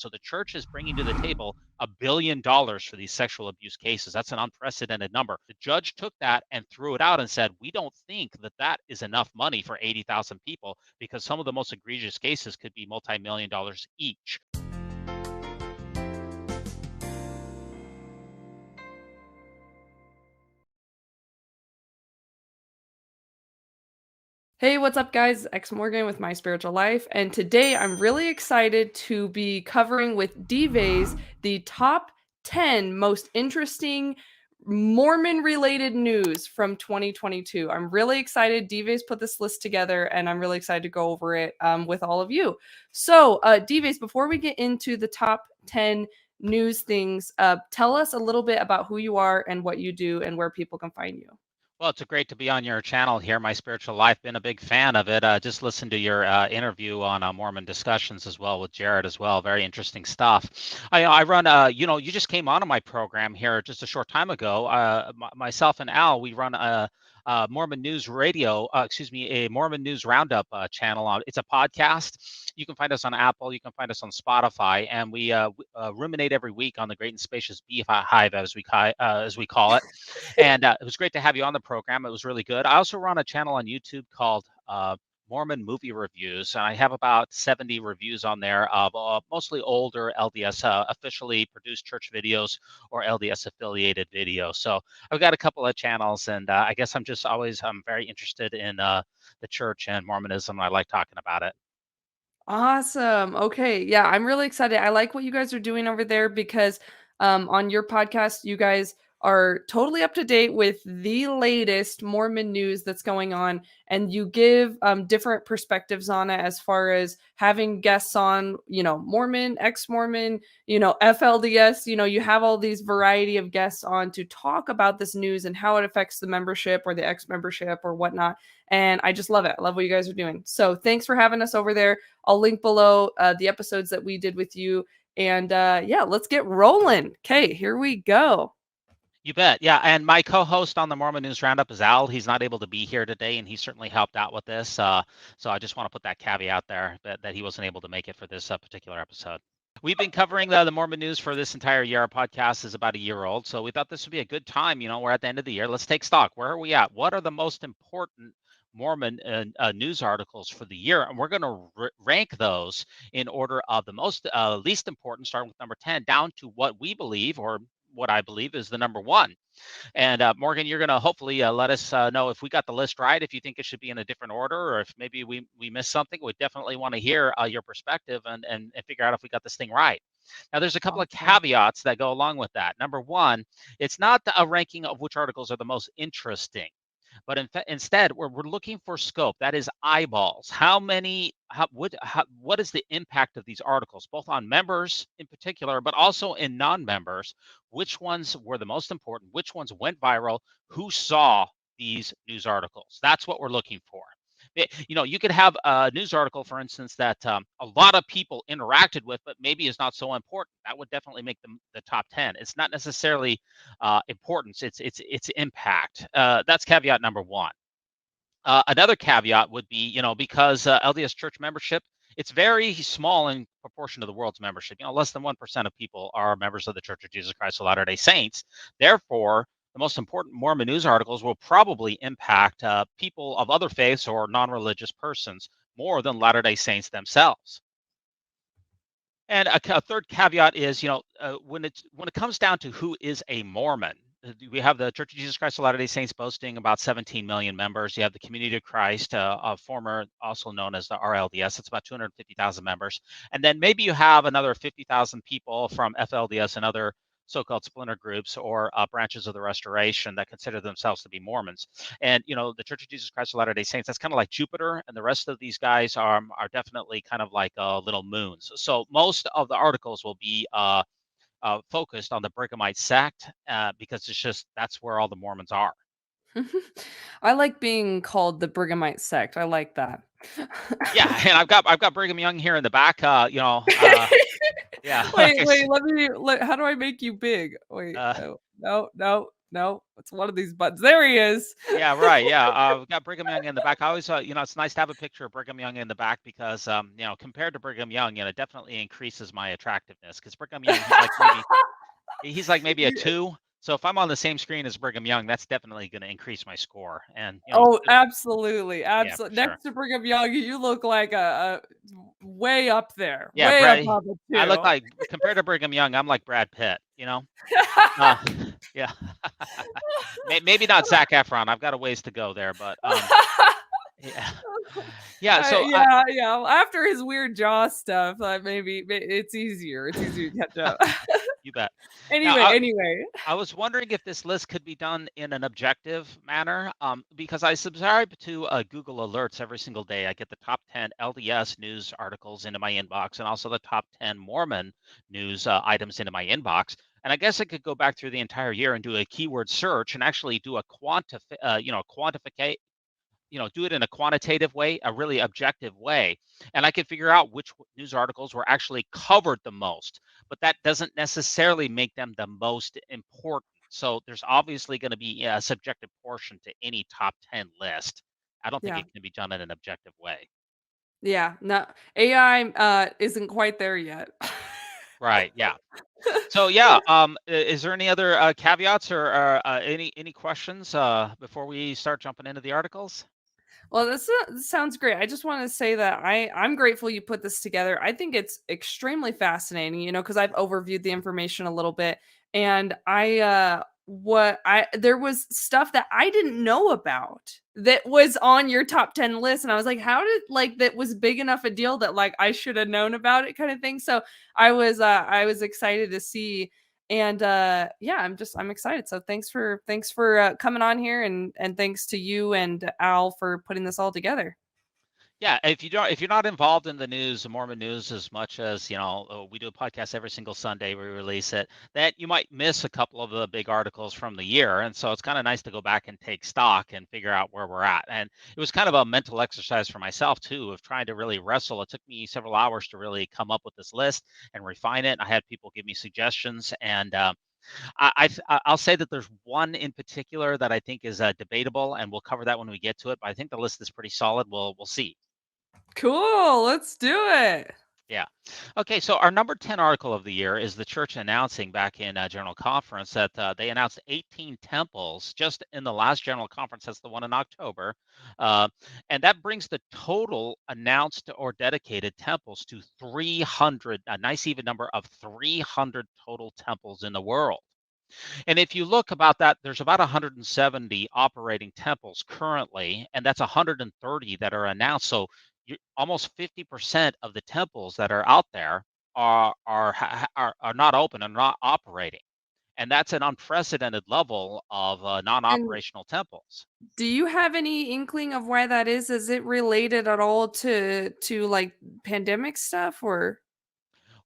So the church is bringing to the table $1 billion for these sexual abuse cases. That's an unprecedented number. The judge took that and threw it out and said, we don't think that that is enough money for 80,000 people, because some of the most egregious cases could be multi-million dollars each. Hey, what's up, guys? X Morgan with My Spiritual Life, and today I'm really excited to be covering with D-Vase the top 10 most interesting Mormon-related news from 2022. I'm really excited. D-Vase put this list together, and I'm really excited to go over it with all of you. So, D-Vase, before we get into the top 10 news things, tell us a little bit about who you are and what you do and where people can find you. Well, it's great to be on your channel here, My Spiritual Life. Been a big fan of it. Just listened to your interview on Mormon discussions as well with Jared as well. Very interesting stuff. I run, you just came onto my program here just a short time ago. Myself and Al, we run a Mormon News Radio, a Mormon News Roundup channel. It's a podcast. You can find us on Apple. You can find us on Spotify, and we ruminate every week on the Great and Spacious Beehive, as we call it. And it was great to have you on the program. It was really good. I also run a channel on YouTube called Mormon Movie Reviews, and I have about 70 reviews on there of mostly older LDS officially produced church videos or LDS affiliated videos. So I've got a couple of channels, and I guess I'm very interested in the church and Mormonism. I like talking about it. Awesome. Okay. Yeah, I'm really excited. I like what you guys are doing over there because on your podcast, you guys are totally up to date with the latest Mormon news that's going on, and you give different perspectives on it as far as having guests on, Mormon, ex-Mormon, FLDS, you have all these variety of guests on to talk about this news and how it affects the membership or the ex-membership or whatnot. And I just love it. I love what you guys are doing. So thanks for having us over there. I'll link below the episodes that we did with you. And yeah, let's get rolling. Okay, here we go. You bet. Yeah. And my co-host on the Mormon News Roundup is Al. He's not able to be here today, and he certainly helped out with this. So I just want to put that caveat there that he wasn't able to make it for this particular episode. We've been covering the Mormon news for this entire year. Our podcast is about a year old, so we thought this would be a good time. We're at the end of the year. Let's take stock. Where are we at? What are the most important Mormon news articles for the year? And we're going to rank those in order of the most least important, starting with number 10, down to what we believe, or what I believe is the number one. And Morgan, you're going to hopefully let us know if we got the list right, if you think it should be in a different order, or if maybe we missed something. We definitely want to hear your perspective and figure out if we got this thing right. Now, there's a couple of caveats that go along with that. Number one, it's not a ranking of which articles are the most interesting, but instead we're looking for scope. That is eyeballs. What is the impact of these articles, both on members in particular, but also in non-members? Which ones were the most important? Which ones went viral? Who saw these news articles? That's what we're looking for. You could have a news article, for instance, that a lot of people interacted with, but maybe is not so important. That would definitely make them the top 10. It's not necessarily importance, it's impact. That's caveat number one. Another caveat would be, because LDS church membership, it's very small in proportion to the world's membership. Less than 1% of people are members of the Church of Jesus Christ of Latter-day Saints. Therefore, the most important Mormon news articles will probably impact people of other faiths or non-religious persons more than Latter-day Saints themselves. And a third caveat is, when it comes down to who is a Mormon, we have the Church of Jesus Christ of Latter-day Saints boasting about 17 million members. You have the Community of Christ, former, also known as the RLDS. It's about 250,000 members. And then maybe you have another 50,000 people from FLDS and other so-called splinter groups or branches of the Restoration that consider themselves to be Mormons. And, the Church of Jesus Christ of Latter-day Saints, that's kind of like Jupiter, and the rest of these guys are definitely kind of like little moons. So most of the articles will be focused on the Brighamite sect because that's where all the Mormons are. I like being called the Brighamite sect. I like that. Yeah, and I've got Brigham Young here in the back. Yeah. Wait, how do I make you big? Wait, no. No, it's one of these buttons. There he is. Yeah, right. Yeah, we got Brigham Young in the back. I always, it's nice to have a picture of Brigham Young in the back because, compared to Brigham Young, it definitely increases my attractiveness. Because Brigham Young, he's like maybe a Yeah. two. So if I'm on the same screen as Brigham Young, that's definitely going to increase my score. And Oh, absolutely, yeah, for sure. next to Brigham Young, you look like a way up there, Yeah, way Brad. above it I look too. like compared to Brigham Young, I'm like Brad Pitt. Uh, yeah. Maybe not Zac Efron. I've got a ways to go there, but yeah, yeah. So Yeah, yeah, after his weird jaw stuff, maybe it's easier. It's easier to catch up. you bet. Now, Anyway. I was wondering if this list could be done in an objective manner, because I subscribe to Google Alerts every single day. I get the top 10 LDS news articles into my inbox and also the top 10 Mormon news items into my inbox. And I guess I could go back through the entire year and do a keyword search and actually do a quantificate, do it in a quantitative way, a really objective way. And I could figure out which news articles were actually covered the most, but that doesn't necessarily make them the most important. So there's obviously going to be a subjective portion to any top 10 list. I don't think Yeah. it can be done in an objective way. Yeah, no, AI, isn't quite there yet. Right. Yeah. So yeah, is there any other caveats or any questions before we start jumping into the articles? Well, this sounds great. I just want to say that I'm grateful you put this together. I think it's extremely fascinating, because I've overviewed the information a little bit, and there was stuff that I didn't know about that was on your top 10 list, and I was like, how did like that was big enough a deal that like I should have known about it kind of thing. So I was excited to see, and yeah, I'm excited. So thanks for coming on here, and thanks to you and Al for putting this all together. Yeah, if you're not involved in the news, the Mormon news, as much as we do a podcast every single Sunday, we release it. That you might miss a couple of the big articles from the year, and so it's kind of nice to go back and take stock and figure out where we're at. And it was kind of a mental exercise for myself too, of trying to really wrestle. It took me several hours to really come up with this list and refine it. I had people give me suggestions, and I'll say that there's one in particular that I think is debatable, and we'll cover that when we get to it. But I think the list is pretty solid. We'll see. Cool, let's do it. Yeah. Okay. So our number 10 article of the year is the church announcing back in General Conference that they announced 18 temples just in the last General Conference. That's the one in October. Uh, and that brings the total announced or dedicated temples to 300, a nice even number of 300 total temples in the world. And if you look about that, there's about 170 operating temples currently, and that's 130 that are announced. So almost 50% of the temples that are out there are not open and not operating. And that's an unprecedented level of And non-operational temples. do you have any inkling of why that is? Is it related at all to like pandemic stuff or?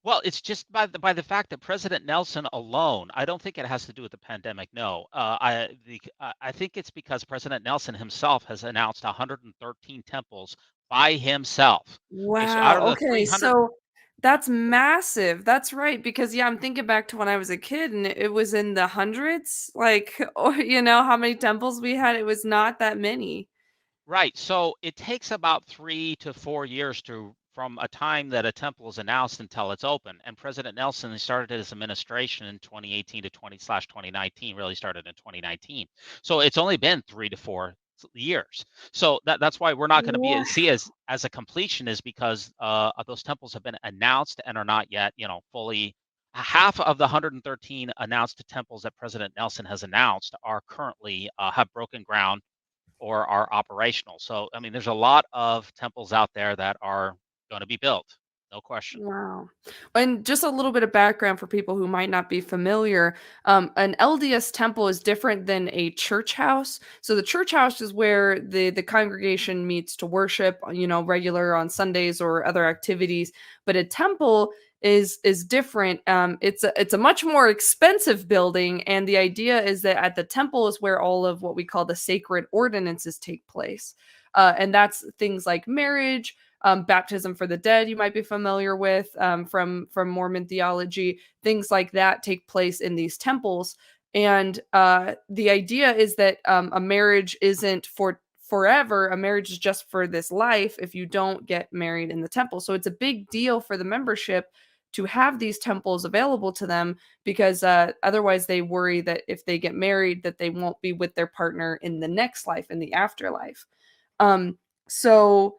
Well, it's just by the fact that President Nelson alone, I don't think it has to do with the pandemic. No, I think it's because President Nelson himself has announced 113 temples by himself. Okay, so out Wow, of the okay, 300, so that's massive. That's right, because, yeah, I'm thinking back to when I was a kid and it was in the hundreds, like, or how many temples we had, it was not that many. right? So it takes about 3 to 4 years from a time that a temple is announced until it's open. And President Nelson started his administration in 2018 to 2019, really started in 2019. So it's only been 3 to 4 years. So that's why we're not going to be Wha see as a completion, is because those temples have been announced and are not yet, fully. Half of the 113 announced temples that President Nelson has announced are currently have broken ground or are operational. So, I mean, there's a lot of temples out there that are going to be built, no question. Wow. And just a little bit of background for people who might not be familiar. An LDS temple is different than a church house. So the church house is where the congregation meets to worship, regular on Sundays or other activities. But a temple is different. It's a much more expensive building, and the idea is that at the temple is where all of what we call the sacred ordinances take place, and that's things like marriage, baptism for the dead, you might be familiar with, from Mormon theology. Things like that take place in these temples. And the idea is that a marriage isn't for forever. A marriage is just for this life if you don't get married in the temple. So it's a big deal for the membership to have these temples available to them, because otherwise they worry that if they get married that they won't be with their partner in the next life, in the afterlife. Um, so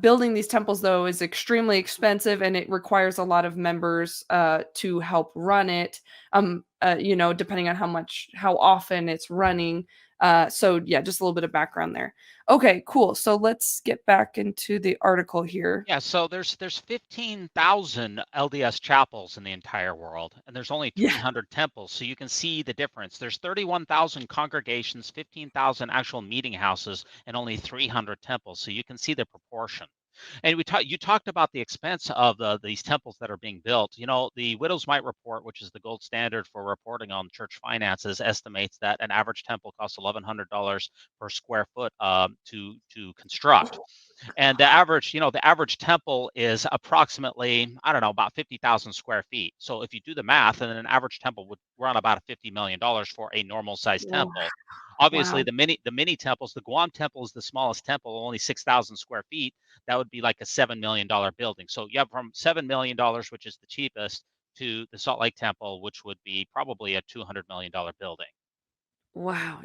building these temples though is extremely expensive, and it requires a lot of members to help run it. Depending on how often it's running. So yeah, just a little bit of background there. Okay, cool. So let's get back into the article here. Yeah, so there's 15,000 LDS chapels in the entire world, and there's only Yeah. 300 temples. So you can see the difference. There's 31,000 congregations, 15,000 actual meeting houses, and only 300 temples. So you can see the proportion. And you talked about the expense of these temples that are being built. You know, the Widow's Mite report, which is the gold standard for reporting on church finances, estimates that an average temple costs $1,100 per square foot to construct. And the average temple is approximately, I don't know, about 50,000 square feet. So if you do the math, and an average temple would run about $50 million for a normal sized Wow. temple. Obviously, Wow. the mini temples, the Guam temple is the smallest temple, only 6,000 square feet. That would be like a $7 million building. So you have from $7 million, which is the cheapest, to the Salt Lake Temple, which would be probably a $200 million building. Wow.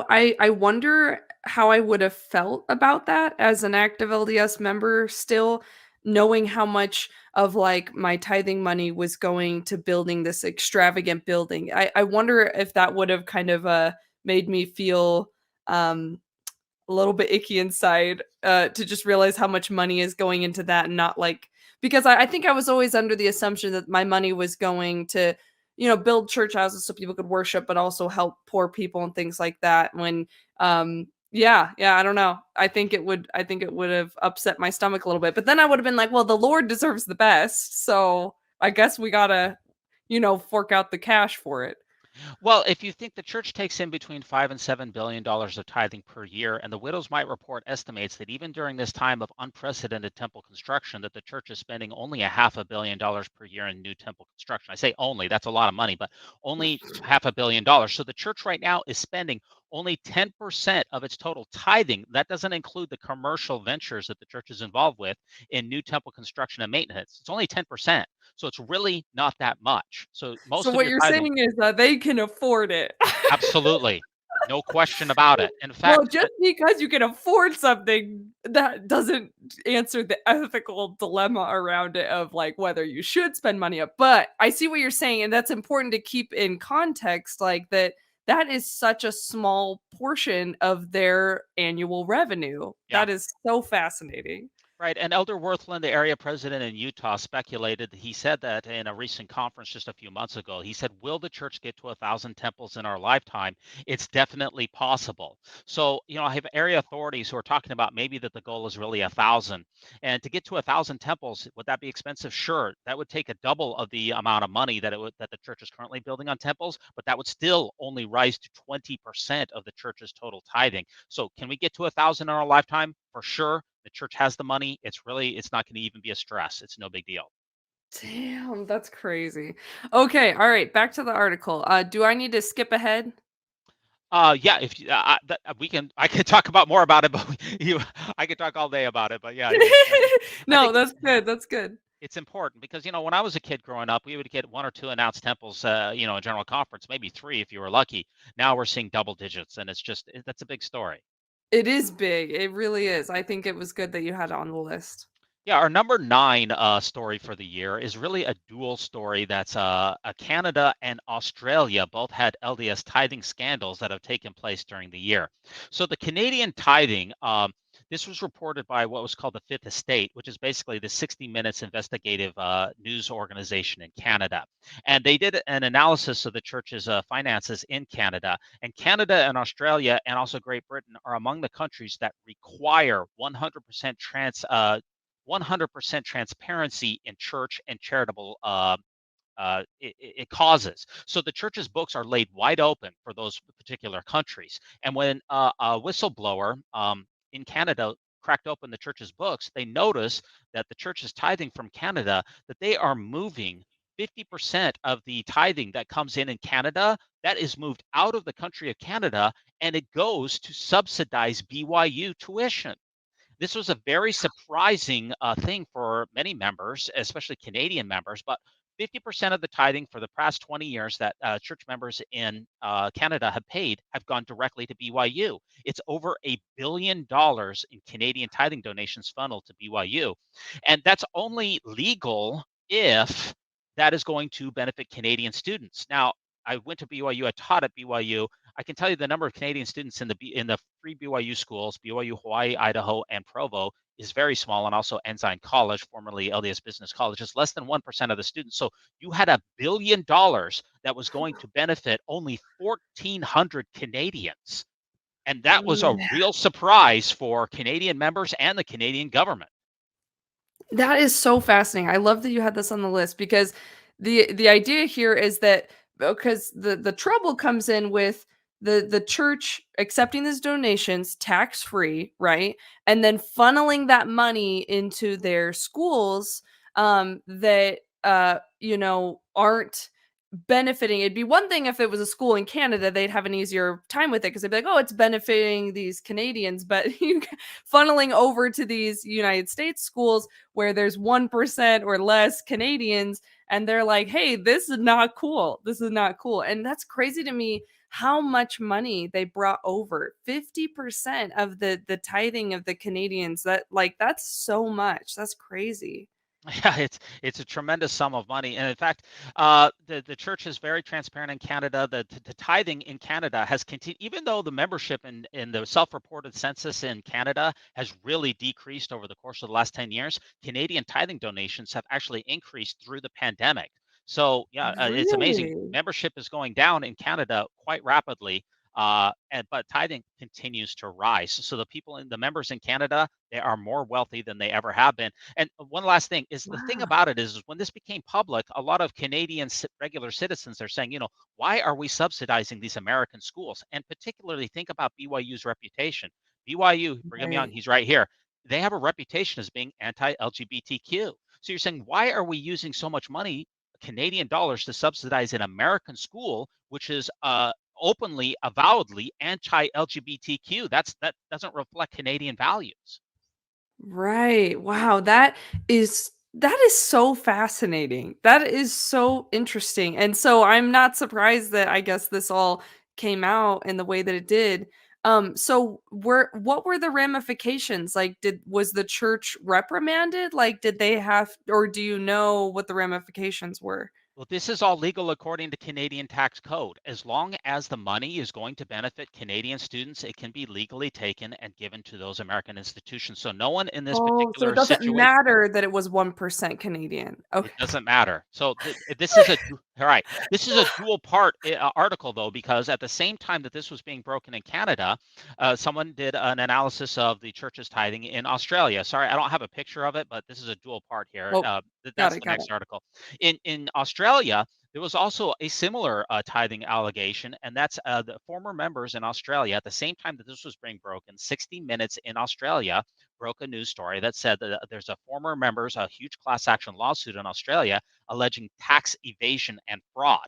I wonder how I would have felt about that as an active LDS member, still knowing how much of like my tithing money was going to building this extravagant building. I wonder if that would have kind of made me feel um a little bit icky inside, to just realize how much money is going into that, and not like, because I think I was always under the assumption that my money was going to, build church houses so people could worship, but also help poor people and things like that. When yeah, I don't know. I think it would have upset my stomach a little bit. But then I would have been like, well, the Lord deserves the best. So I guess we gotta, fork out the cash for it. Well, if you think the church takes in between $5 and $7 billion of tithing per year, and the Widows' Mite report estimates that even during this time of unprecedented temple construction, that the church is spending only a $500 million per year in new temple construction. I say only, that's a lot of money, but only $500 million. So the church right now is spending only 10% of its total tithing. That doesn't include the commercial ventures that the church is involved with in new temple construction and maintenance. It's only 10%. So it's really not that much. So So most of what your you're tithing. saying is that they can afford it. Absolutely. No question about it. In Well, fact, just because you can afford something, that doesn't answer the ethical dilemma around it of like whether you should spend money up. But I see what you're saying, and that's important to keep in context, like that is such a small portion of their annual revenue. yeah. That is so fascinating. Right. And Elder Worthland, the area president in Utah, speculated. He said that in a recent conference just a few months ago. He said, will the church get to 1,000 temples in our lifetime? It's definitely possible. So, I have area authorities who are talking about maybe that the goal is really 1,000. And to get to 1,000 temples, would that be expensive? Sure. That would take a double of the amount of money that the church is currently building on temples, but that would still only rise to 20% of the church's total tithing. So, can we get to 1,000 in our lifetime? For sure. The church has the money. It's not going to even be a stress. It's no big deal. Damn, that's crazy. Okay, all right, back to the article. Do I need to skip ahead? Yeah, if you, we can, I can talk about more about it, but I could talk all day about it. But yeah, I No, think that's good. That's good. it's important because when I was a kid growing up, we would get one or two announced temples, a general conference, maybe three if you were lucky. Now we're seeing double digits, and that's a big story. It is big. It really is. I think it was good that you had it on the list. Yeah, our number nine story for the year is really a dual story that's Canada and Australia both had LDS tithing scandals that have taken place during the year. So the Canadian tithing, this was reported by what was called the Fifth Estate, which is basically the 60 Minutes investigative news organization in Canada. And they did an analysis of the church's finances in Canada. And Canada and Australia and also Great Britain are among the countries that require 100% transparency in church and charitable causes. So the church's books are laid wide open for those particular countries. And when a whistleblower in Canada cracked open the church's books, they noticed that the church is tithing from Canada, that they are moving 50% of the tithing that comes in Canada, that is moved out of the country of Canada, and it goes to subsidize BYU tuition. This was a very surprising thing for many members, especially Canadian members, but 50% of the tithing for the past 20 years that church members in Canada have paid have gone directly to BYU. It's over $1 billion in Canadian tithing donations funneled to BYU. And that's only legal if that is going to benefit Canadian students. Now, I went to BYU, I taught at BYU. I can tell you the number of Canadian students in the three BYU schools, BYU, Hawaii, Idaho, and Provo, is very small, and also Ensign College, formerly LDS Business College, is less than 1% of the students. So you had $1 billion that was going to benefit only 1,400 Canadians. And that was a real surprise for Canadian members and the Canadian government. That is so fascinating. I love that you had this on the list because the idea here is that because the trouble comes in with the church accepting these donations tax free, right? And then funneling that money into their schools that aren't benefiting. It'd be one thing if it was a school in Canada, they'd have an easier time with it because they'd be like, "Oh, it's benefiting these Canadians," but you funneling over to these United States schools where there's 1% or less Canadians, and they're like, "Hey, this is not cool. This is not cool." And that's crazy to me how much money they brought over. 50% of the tithing of the Canadians. That's so much. That's crazy. Yeah, it's a tremendous sum of money, and in fact, the church is very transparent in Canada. The tithing in Canada has continued, even though the membership in the self-reported census in Canada has really decreased over the course of the last 10 years. Canadian tithing donations have actually increased through the pandemic. So yeah, it's amazing. Really? Membership is going down in Canada quite rapidly, but tithing continues to rise. So the members in Canada, they are more wealthy than they ever have been. And one last thing is the thing Wow. about it is when this became public, a lot of Canadian regular citizens are saying, why are we subsidizing these American schools? And particularly think about BYU's reputation. BYU, Brigham Young, Right. he's right here. They have a reputation as being anti-LGBTQ. So you're saying, why are we using so much money, Canadian dollars, to subsidize an American school, which is openly, avowedly anti-LGBTQ? That doesn't reflect Canadian values. Right. Wow, that is so fascinating. That is so interesting. And so I'm not surprised that I guess this all came out in the way that it did. So what were the ramifications? Like was the church reprimanded? Like did they have or do you know what the ramifications were? Well, this is all legal according to Canadian tax code. As long as the money is going to benefit Canadian students, it can be legally taken and given to those American institutions. So no one in this Oh, so it particular doesn't situation. matter that it was 1% Canadian. Okay. It doesn't matter. So this is all right. This is a dual part article though, because at the same time that this was being broken in Canada, someone did an analysis of the church's tithing in Australia. Sorry, I don't have a picture of it, but this is a dual part here. Oh, got That's it, the got it. next article. In Australia, there was also a similar tithing allegation, and that's the former members in Australia. At the same time that this was being broken, 60 Minutes in Australia broke a news story that said that there's a huge class action lawsuit in Australia alleging tax evasion and fraud.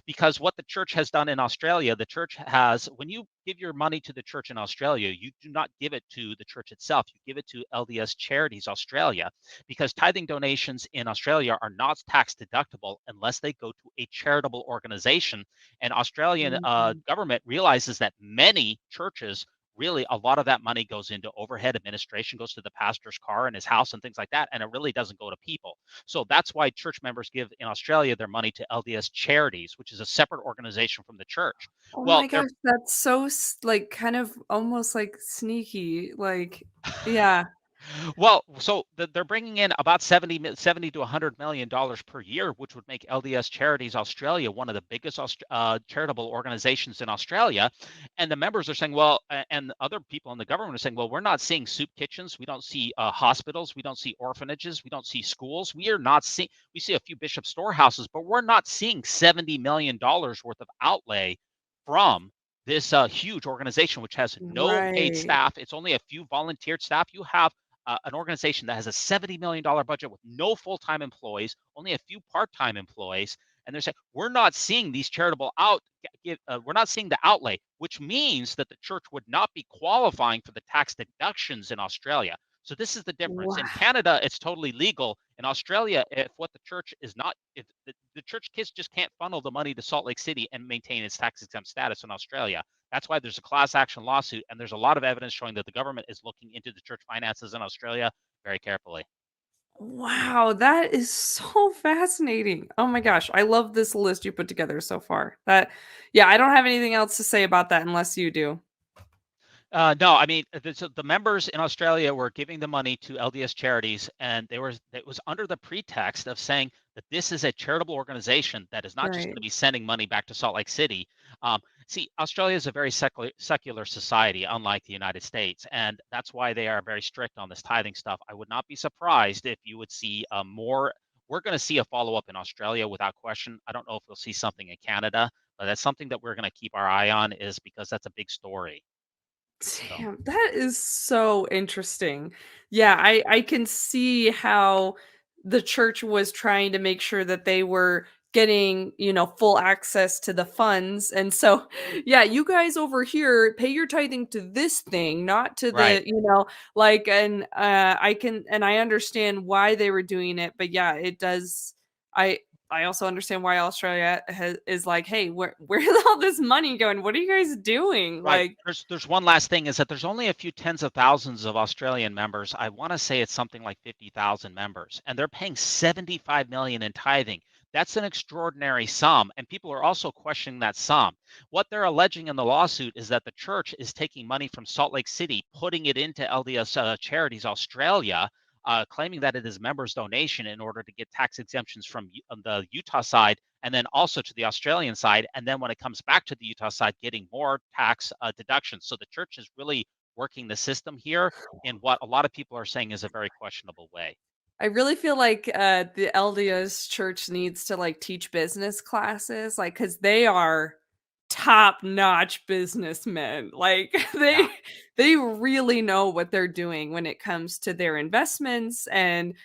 Because what the church has done in Australia, the church has, when you give your money to the church in Australia, you do not give it to the church itself. You give it to LDS Charities Australia, because tithing donations in Australia are not tax deductible unless they go to a charitable organization. And Australian Mhm. government realizes that many churches, really a lot of that money goes into overhead administration, goes to the pastor's car and his house and things like that, and it really doesn't go to people. So that's why church members give in Australia their money to LDS Charities, which is a separate organization from the church. Oh Well, my they're gosh, that's so like kind of almost like sneaky. Like, yeah. So they're bringing in about 70 to $100 million per year, which would make LDS Charities Australia one of the biggest charitable organizations in Australia. And the members are saying, well, and other people in the government are saying, well, we're not seeing soup kitchens, we don't see hospitals, we don't see orphanages, we don't see schools, we see a few bishop storehouses, but we're not seeing $70 million worth of outlay from this huge organization, which has no paid Right. staff. It's only a few volunteered staff. You have an organization that has a $70 million budget with no full-time employees, only a few part-time employees, and they're saying we're not seeing these charitable we're not seeing the outlay, which means that the church would not be qualifying for the tax deductions in Australia. So this is the difference. In Wow. Canada, it's totally legal. In Australia, if what the church is not, if the church kids just can't funnel the money to Salt Lake City and maintain its tax exempt status in Australia. That's why there's a class action lawsuit, and there's a lot of evidence showing that the government is looking into the church finances in Australia very carefully. Wow, that is so fascinating. Oh my gosh, I love this list you put together so far. Yeah, I don't have anything else to say about that unless you do. No, I mean the members in Australia were giving the money to LDS Charities, and it was under the pretext of saying that this is a charitable organization that is not just going Right. to be sending money back to Salt Lake City. See, Australia is a very secular society, unlike the United States, and that's why they are very strict on this tithing stuff. I would not be surprised if you would see more. We're going to see a follow up in Australia without question. I don't know if we'll see something in Canada, but that's something that we're going to keep our eye on, is because that's a big story. So. Damn, that is so interesting. Yeah, I can see how the church was trying to make sure that they were getting, full access to the funds. And so, yeah, you guys over here pay your tithing to this thing, not to Right. and I understand why they were doing it, but yeah, it does I I also understand why Australia is like, "Hey, where's all this money going? What are you guys doing?" Right. Like, There's one last thing, is that there's only a few tens of thousands of Australian members. I want to say it's something like 50,000 members, and they're paying 75 million in tithing. That's an extraordinary sum, and people are also questioning that sum. What they're alleging in the lawsuit is that the church is taking money from Salt Lake City, putting it into LDS Charities Australia, claiming that it is members' donation in order to get tax exemptions from the Utah side, and then also to the Australian side. And then when it comes back to the Utah side, getting more tax deductions. So the church is really working the system here in what a lot of people are saying is a very questionable way. I really feel like, the LDS church needs to, like, teach business classes, like, because they are top-notch businessmen, like, Yeah. they really know what they're doing when it comes to their investments and,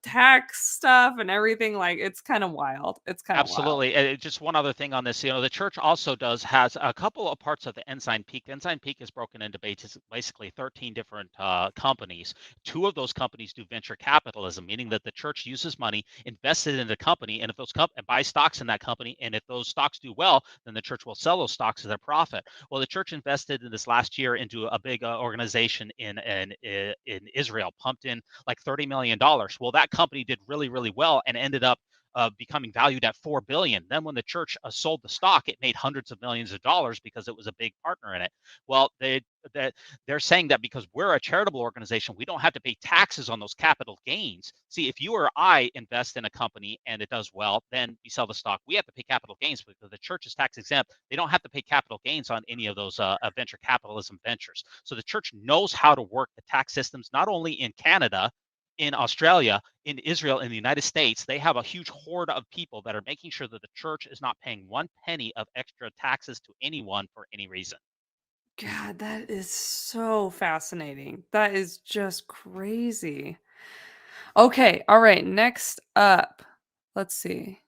tax stuff and everything, like, it's kinda wild. Absolutely. Just one other thing on this, the church also has a couple of parts of the Ensign Peak. The Ensign Peak is broken into basically 13 different companies. Two of those companies do venture capitalism, meaning that the church uses money invested in the company, and if and buys stocks in that company, and if those stocks do well, then the church will sell those stocks as a profit. Well, the church invested in this last year into a big organization in Israel, pumped in like $30 million. Well, that company did really, really well and ended up becoming valued at 4 billion. Then when the church sold the stock, it made hundreds of millions of dollars because it was a big partner in it. Well, they're saying that because we're a charitable organization, we don't have to pay taxes on those capital gains. See, if you or I invest in a company and it does well, then we sell the stock. We have to pay capital gains because the church is tax exempt. They don't have to pay capital gains on any of those venture capitalism ventures. So the church knows how to work the tax systems, not only in Canada, in Australia, in Israel, in the United States. They have a huge horde of people that are making sure that the church is not paying one penny of extra taxes to anyone for any reason. God, that is so fascinating. That is just crazy. Okay, alright, next up, let's see.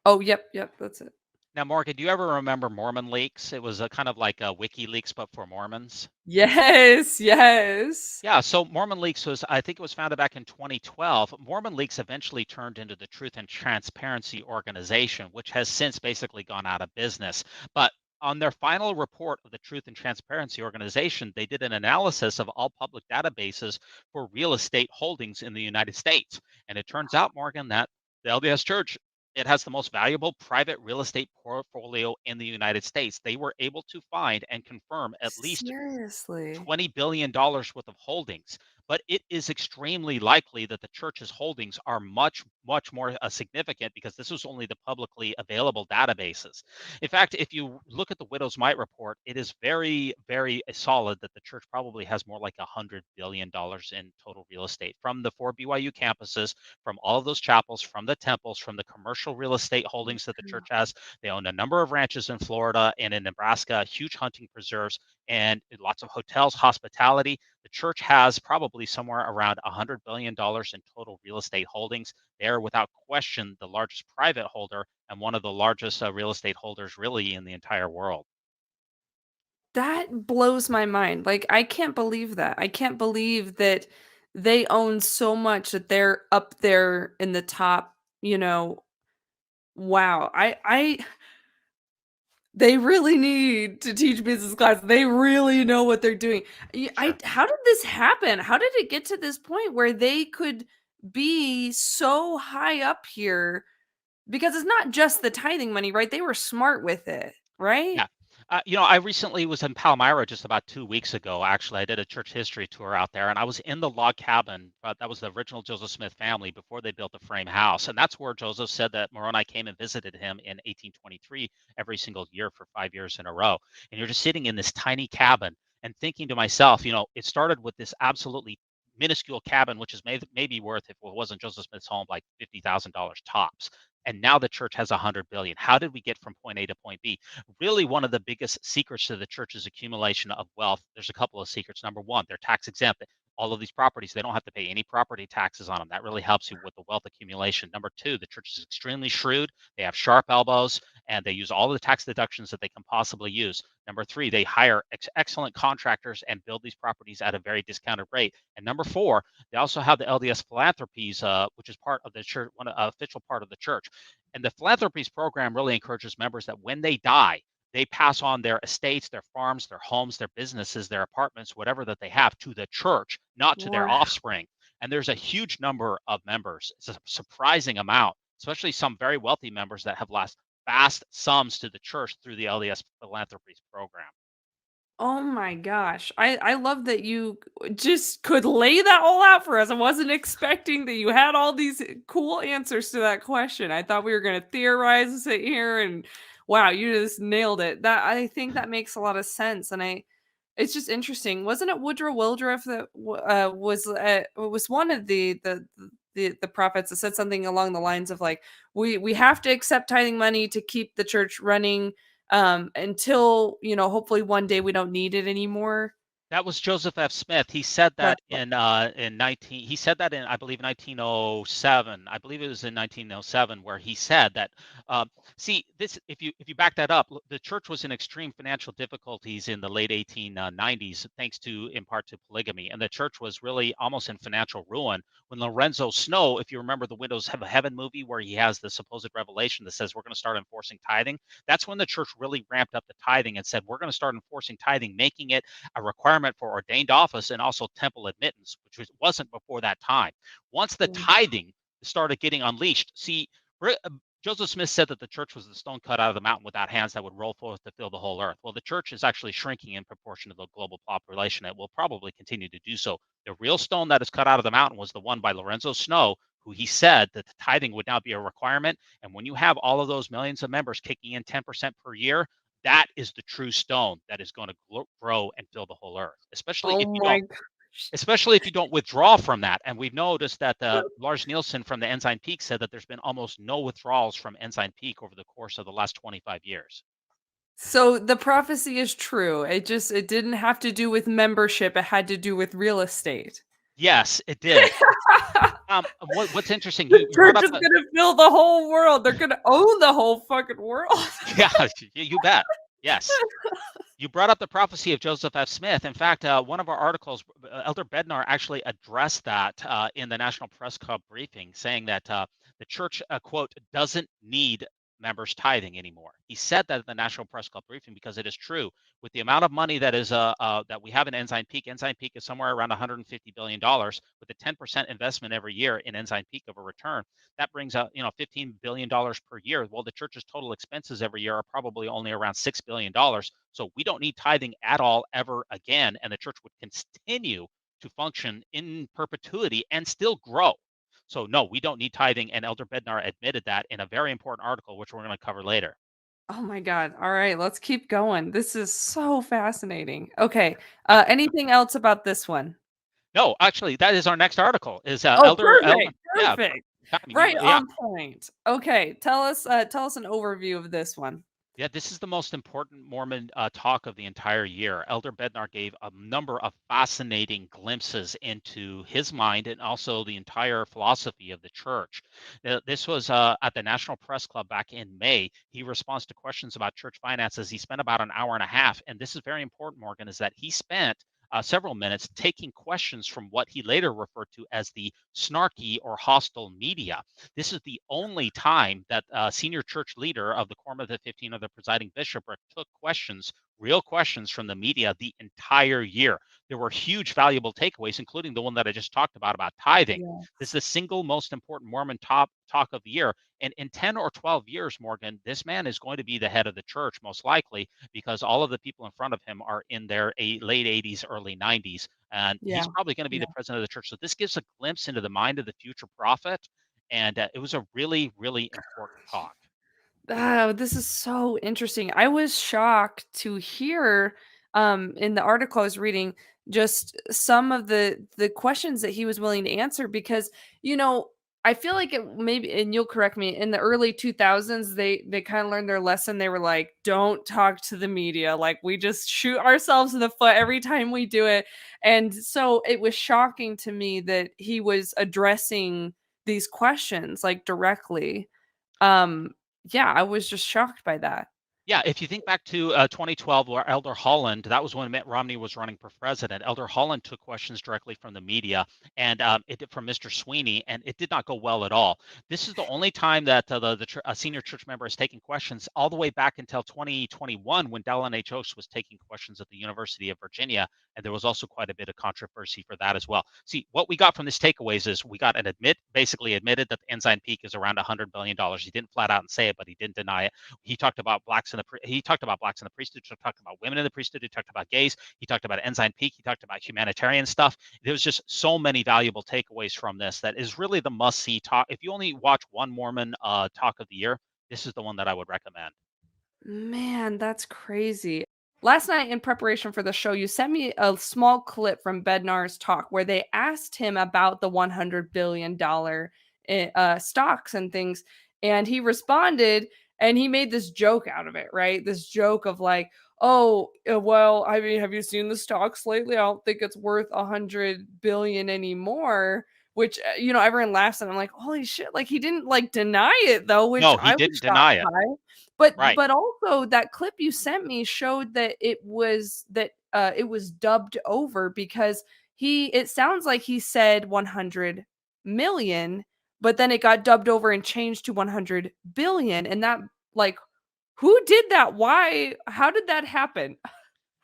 Oh, yep, that's it. Now, Morgan, do you ever remember Mormon Leaks? It was a kind of like a WikiLeaks, but for Mormons. Yes, yes. Yeah, so Mormon Leaks was, I think it was founded back in 2012. Mormon Leaks eventually turned into the Truth and Transparency Organization, which has since basically gone out of business. But on their final report of the Truth and Transparency Organization, they did an analysis of all public databases for real estate holdings in the United States. And it turns out, Morgan, that the LDS Church, it has the most valuable private real estate portfolio in the United States. They were able to find and confirm at least Seriously? $20 billion worth of holdings, but it is extremely likely that the church's holdings are much much more significant because this was only the publicly available databases. In fact, if you look at the Widow's Mite report, it is very, very solid that the church probably has more like $100 billion in total real estate from the 4 BYU campuses, from all of those chapels, from the temples, from the commercial real estate holdings that the church has. They own a number of ranches in Florida and in Nebraska, huge hunting preserves, and lots of hotels, hospitality. The church has probably somewhere around $100 billion in total real estate holdings. They're without question the largest private holder and one of the largest real estate holders really in the entire world. That blows my mind. Like, I can't believe that. I can't believe that they own so much that they're up there in the top, you know. Wow. I they really need to teach business class. They really know what they're doing. Sure. How did this happen? How did it get to this point where they could be so high up here? Because it's not just the tithing money, right? They were smart with it, right? Yeah. I recently was in Palmyra just about 2 weeks ago. Actually, I did a church history tour out there, and I was in the log cabin. That was the original Joseph Smith family before they built the frame house, and that's where Joseph said that Moroni came and visited him in 1823 every single year for 5 years in a row. And you're just sitting in this tiny cabin and thinking to myself, it started with this absolutely minuscule cabin, which is maybe worth, if it wasn't Joseph Smith's home, like $50,000 tops. And now the church has 100 billion. How did we get from point A to point B? Really, one of the biggest secrets to the church's accumulation of wealth, there's a couple of secrets. Number one, they're tax exempt. All of these properties, they don't have to pay any property taxes on them. That really helps you with the wealth accumulation. Number two, the church is extremely shrewd. They have sharp elbows and they use all the tax deductions that they can possibly use. Number three, they hire excellent contractors and build these properties at a very discounted rate. And number four, they also have the LDS philanthropies, which is part of the church, one official part of the church. And the philanthropies program really encourages members that when they die, they pass on their estates, their farms, their homes, their businesses, their apartments, whatever that they have to the church, not to their Wow. offspring. And there's a huge number of members. It's a surprising amount, especially some very wealthy members that have lost vast sums to the church through the LDS philanthropies program. Oh my gosh. I love that you just could lay that all out for us. I wasn't expecting that you had all these cool answers to that question. I thought we were going to theorize and sit here and wow, you just nailed it. That I think that makes a lot of sense and I it's just interesting. Wasn't it Woodrow Wildriff that was one of the prophets that said something along the lines of like we have to accept tithing money to keep the church running until, hopefully one day we don't need it anymore. That was Joseph F. Smith. He said that That's what in 19 he said that in, I believe, 1907. I believe it was in 1907 where he said that see this, if you back that up, the church was in extreme financial difficulties in the late 1890s thanks to in part to polygamy, and the church was really almost in financial ruin when Lorenzo Snow, if you remember the Windows of Heaven movie where he has the supposed revelation that says we're going to start enforcing tithing, that's when the church really ramped up the tithing and said we're going to start enforcing tithing, making it a requirement for ordained office and also temple admittance, which wasn't before that time. Once the mm, tithing started getting unleashed, see, Joseph Smith said that the church was the stone cut out of the mountain without hands that would roll forth to fill the whole earth. Well, the church is actually shrinking in proportion to the global population. It will probably continue to do so. The real stone that is cut out of the mountain was the one by Lorenzo Snow, who he said that the tithing would now be a requirement. And when you have all of those millions of members kicking in 10% per year, that is the true stone that is going to grow and fill the whole earth, oh my gosh. especially if you don't withdraw from that. And we've noticed that Lars Nielsen from the Ensign Peak said that there's been almost no withdrawals from Ensign Peak over the course of the last 25 years. So the prophecy is true. It didn't have to do with membership, it had to do with real estate. Yes, it did. What's interesting, The you brought church up is gonna fill the whole world. They're gonna own the whole fucking world. yeah, you bet. Yes. You brought up the prophecy of Joseph F. Smith. In fact, one of our articles, Elder Bednar actually addressed that in the National Press Club briefing, saying that the church, quote, doesn't need members tithing anymore. He said that at the National Press Club briefing because it is true. With the amount of money that is that we have in Ensign Peak is somewhere around $150 billion with a 10% investment every year in Ensign Peak of a return. That brings out $15 billion per year. Well, the church's total expenses every year are probably only around $6 billion. So we don't need tithing at all ever again, and the church would continue to function in perpetuity and still grow. So no, we don't need tithing, and Elder Bednar admitted that in a very important article, which we're going to cover later. Oh my god. All right, let's keep going. This is so fascinating. Okay. Anything else about this one? No, actually, that is our next article. Is Oh, Elder? perfect. Yeah, Perfect. I mean, Right yeah. on point. Okay, tell us an overview of this one. Yeah, this is the most important Mormon talk of the entire year. Elder Bednar gave a number of fascinating glimpses into his mind and also the entire philosophy of the church. This was at the National Press Club back in May. He responds to questions about church finances. He spent about an hour and a half. And this is very important, Morgan, is that he spent several minutes taking questions from what he later referred to as the snarky or hostile media. This is the only time that a senior church leader of the Quorum of the 15 or the presiding bishopric took questions, real questions from the media the entire year. There were huge, valuable takeaways, including the one that I just talked about tithing. This is Yes. the single most important Mormon talk of the year. And in 10 or 12 years, Morgan, this man is going to be the head of the church, most likely, because all of the people in front of him are in their late 80s, early 90s. And he's Yeah. probably going to be the Yeah. president of the church. So this gives a glimpse into the mind of the future prophet, and it was a really, really important talk. Oh, this is so interesting. I was shocked to hear in the article I was reading just some of the questions that he was willing to answer because I feel like it maybe, and you'll correct me, in the early 2000s they kind of learned their lesson. They were like, don't talk to the media, like we just shoot ourselves in the foot every time we do it. And so it was shocking to me that he was addressing these questions like directly. um yeah, I was just shocked by that. Yeah, if you think back to 2012, where Elder Holland, that was when Mitt Romney was running for president. Elder Holland took questions directly from the media and from Mr. Sweeney, and it did not go well at all. This is the only time that a senior church member has taken questions, all the way back until 2021, when Dallin H. Oaks was taking questions at the University of Virginia, and there was also quite a bit of controversy for that as well. See, what we got from this takeaways is we got basically admitted that the Ensign Peak is around $100 billion. He didn't flat out and say it, but he didn't deny it. He talked about he talked about blacks in the priesthood. He talked about women in the priesthood. He talked about gays. He talked about Ensign Peak. He talked about humanitarian stuff. There's just so many valuable takeaways from this that is really the must see talk. If you only watch one Mormon talk of the year, this is the one that I would recommend. Man, that's crazy. Last night in preparation for the show, you sent me a small clip from Bednar's talk where they asked him about the $100 billion stocks and things. And he responded and he made this joke out of it, right? This joke of like, oh, well, I mean, have you seen the stocks lately? I don't think it's worth 100 billion anymore. Which, everyone laughs and I'm like, holy shit. Like, he didn't like deny it though, which No, he I was didn't shocked deny it. by. But Right. but also that clip you sent me showed that it was dubbed over because it sounds like he said 100 million, but then it got dubbed over and changed to 100 billion. And that, like, who did that? Why? How did that happen?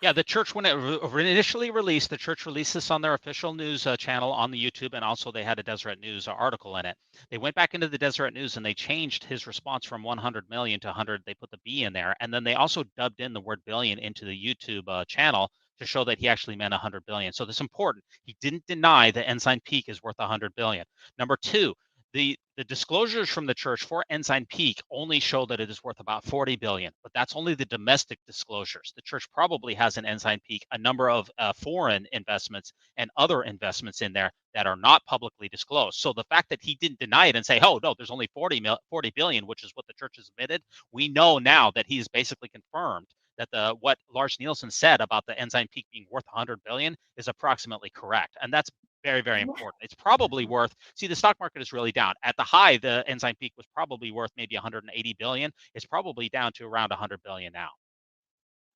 Yeah, the church, when it initially released, the church released this on their official news channel on the YouTube, and also they had a Deseret News article in it. They went back into the Deseret News and they changed his response from 100 million to 100. They put the B in there, and then they also dubbed in the word billion into the YouTube channel to show that he actually meant 100 billion. So this is important. He didn't deny that Ensign Peak is worth 100 billion. Number two, the disclosures from the church for Ensign Peak only show that it is worth about 40 billion, but that's only the domestic disclosures. The church probably has an Ensign Peak, a number of foreign investments and other investments in there that are not publicly disclosed. So the fact that he didn't deny it and say, oh no, there's only 40 billion, which is what the church has admitted, we know now that he's basically confirmed that what Lars Nielsen said about the Ensign Peak being worth 100 billion is approximately correct, and that's very, very important. It's probably worth, see, the stock market is really down. At the high, the Ensign Peak was probably worth maybe 180 billion. It's probably down to around 100 billion now.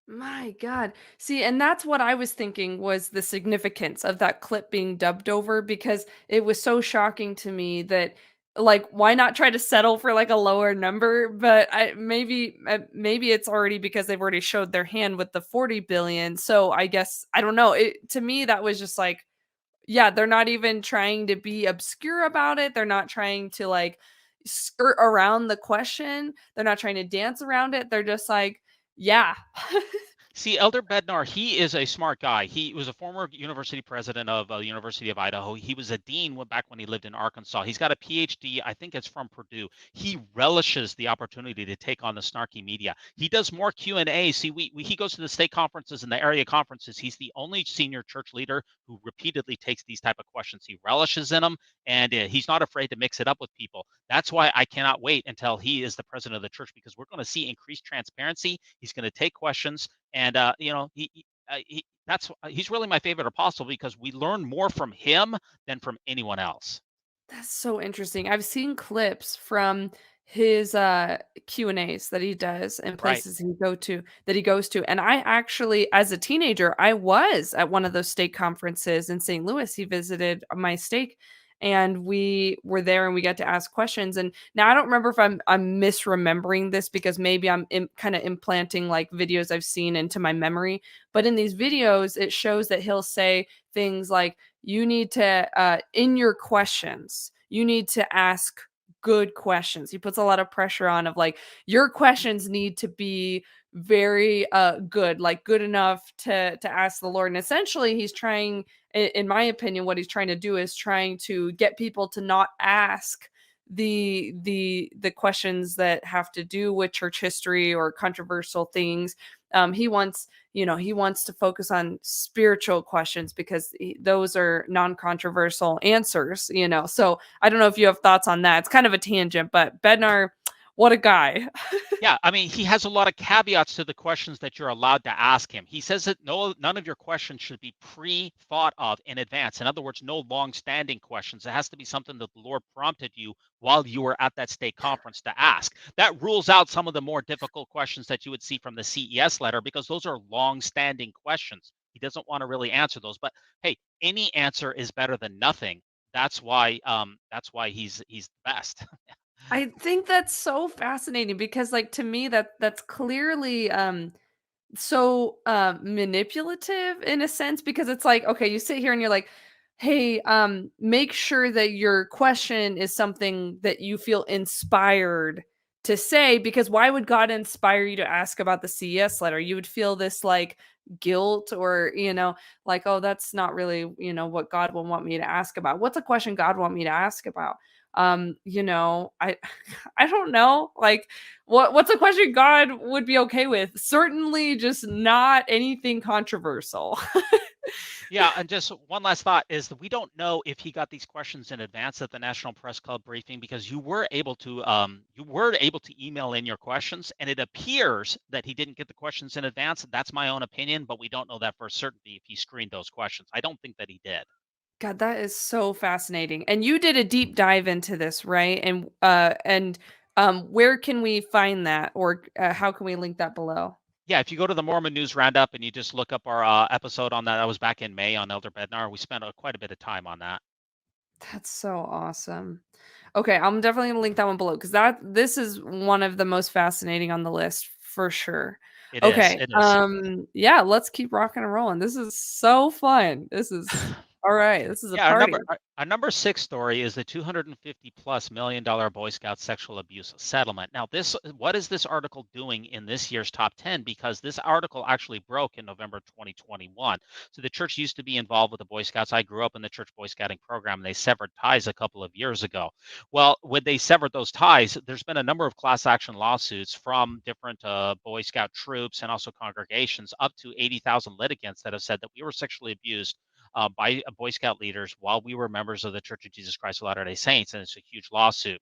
My God. See, and that's what I was thinking was the significance of that clip being dubbed over because it was so shocking to me that, like, why not try to settle for like a lower number? But maybe it's already because they've already showed their hand with the 40 billion. So I guess I don't know. To me that was just like, yeah, they're not even trying to be obscure about it. They're not trying to like skirt around the question. They're not trying to dance around it. They're just like, yeah. See, Elder Bednar, he is a smart guy. He was a former university president of the University of Idaho. He was a dean back when he lived in Arkansas. He's got a PhD. I think it's from Purdue. He relishes the opportunity to take on the snarky media. He does more Q&A. See, he goes to the state conferences and the area conferences. He's the only senior church leader who repeatedly takes these type of questions. He relishes in them, and he's not afraid to mix it up with people. That's why I cannot wait until he is the president of the church, because we're going to see increased transparency. He's going to take questions. And he's really my favorite apostle, because we learn more from him than from anyone else. That's so interesting. I've seen clips from his Q&As that he does and Right. places he goes to. And I actually, as a teenager, I was at one of those stake conferences in St. Louis. He visited my stake and we were there and we got to ask questions. And now I don't remember if I'm misremembering this, because maybe I'm kind of implanting like videos I've seen into my memory. But in these videos, it shows that he'll say things like, you need to in your questions, you need to ask good questions. He puts a lot of pressure on of like, your questions need to be very good, like good enough to ask the Lord. And essentially he's trying, in my opinion, what he's trying to do is trying to get people to not ask the questions that have to do with church history or controversial things. He wants, he wants to focus on spiritual questions, because those are non-controversial answers, So I don't know if you have thoughts on that. It's kind of a tangent, but Bednar, what a guy. Yeah, I mean, he has a lot of caveats to the questions that you're allowed to ask him. He says that none of your questions should be pre-thought of in advance. In other words, no long-standing questions. It has to be something that the Lord prompted you while you were at that state conference to ask. That rules out some of the more difficult questions that you would see from the CES letter, because those are long-standing questions. He doesn't want to really answer those. But hey, any answer is better than nothing. That's why he's the best. I think that's so fascinating, because like to me that's clearly so manipulative in a sense, because it's like, okay, you sit here and you're like, hey, make sure that your question is something that you feel inspired to say, because why would God inspire you to ask about the CES letter? You would feel this like guilt, or like, oh, that's not really what God will want me to ask about. What's a question God want me to ask about? I I don't know, like, what's a question God would be okay with? Certainly just not anything controversial. Yeah, and just one last thought is that we don't know if he got these questions in advance at the National Press Club briefing, because you were able to email in your questions, and it appears that he didn't get the questions in advance. That's my own opinion, but we don't know that for certainty if he screened those questions. I don't think that he did. God, that is so fascinating. And you did a deep dive into this, right? And where can we find that, or how can we link that below? Yeah, if you go to the Mormon News Roundup and you just look up our episode on that was back in May on Elder Bednar. We spent quite a bit of time on that. That's so awesome. Okay, I'm definitely gonna link that one below, because this is one of the most fascinating on the list for sure. It is. Okay, It is. yeah, let's keep rocking and rolling. This is so fun. This is all right. This is a Yeah, party. our number 6 story is the 250 plus million dollar Boy Scout sexual abuse settlement. Now, what is this article doing in this year's top 10? Because this article actually broke in November 2021. So the church used to be involved with the Boy Scouts. I grew up in the church Boy Scouting program, and they severed ties a couple of years ago. Well, when they severed those ties, there's been a number of class action lawsuits from different Boy Scout troops and also congregations, up to 80,000 litigants that have said that we were sexually abused by Boy Scout leaders while we were members of the Church of Jesus Christ of Latter-day Saints, and it's a huge lawsuit.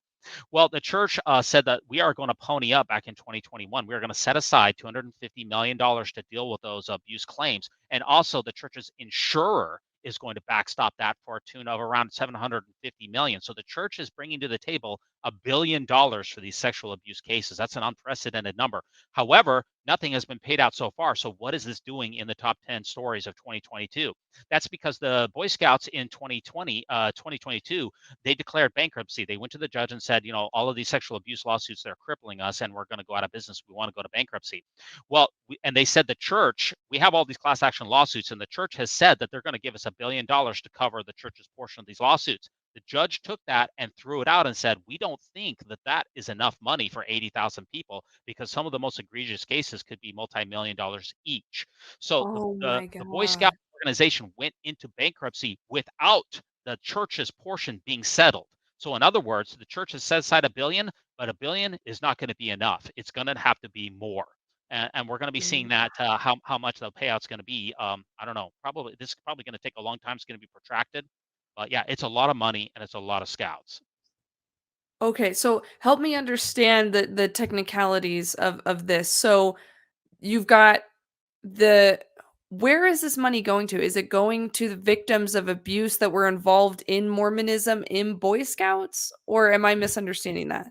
Well, the church said that we are going to pony up back in 2021. We are going to set aside $250 million to deal with those abuse claims. And also, the church's insurer is going to backstop that for a tune of around 750 million. So the church is bringing to the table $1 billion for these sexual abuse cases. That's an unprecedented number. However, nothing has been paid out so far. So what is this doing in the top 10 stories of 2022? That's because the Boy Scouts in 2022, they declared bankruptcy. They went to the judge and said, all of these sexual abuse lawsuits, they're crippling us, and we're going to go out of business. We want to go to bankruptcy. Well, and they said the church, we have all these class action lawsuits, and the church has said that they're going to give us $1 billion to cover the church's portion of these lawsuits. The judge took that and threw it out and said, we don't think that that is enough money for 80,000 people because some of the most egregious cases could be multi-million dollars each. So Oh my the Boy Scout god. organization went into bankruptcy without the church's portion being settled. So in other words, the church has set aside $1 billion, but $1 billion is not going to be enough. It's going to have to be more. And we're going to be seeing that how much the payout's going to be. I don't know. Probably this is probably going to take a long time. It's going to be protracted, but yeah, it's a lot of money and it's a lot of scouts. Okay, so help me understand the technicalities of this. So you've got the where is this money going to? Is it going to the victims of abuse that were involved in Mormonism in Boy Scouts, or am I misunderstanding that?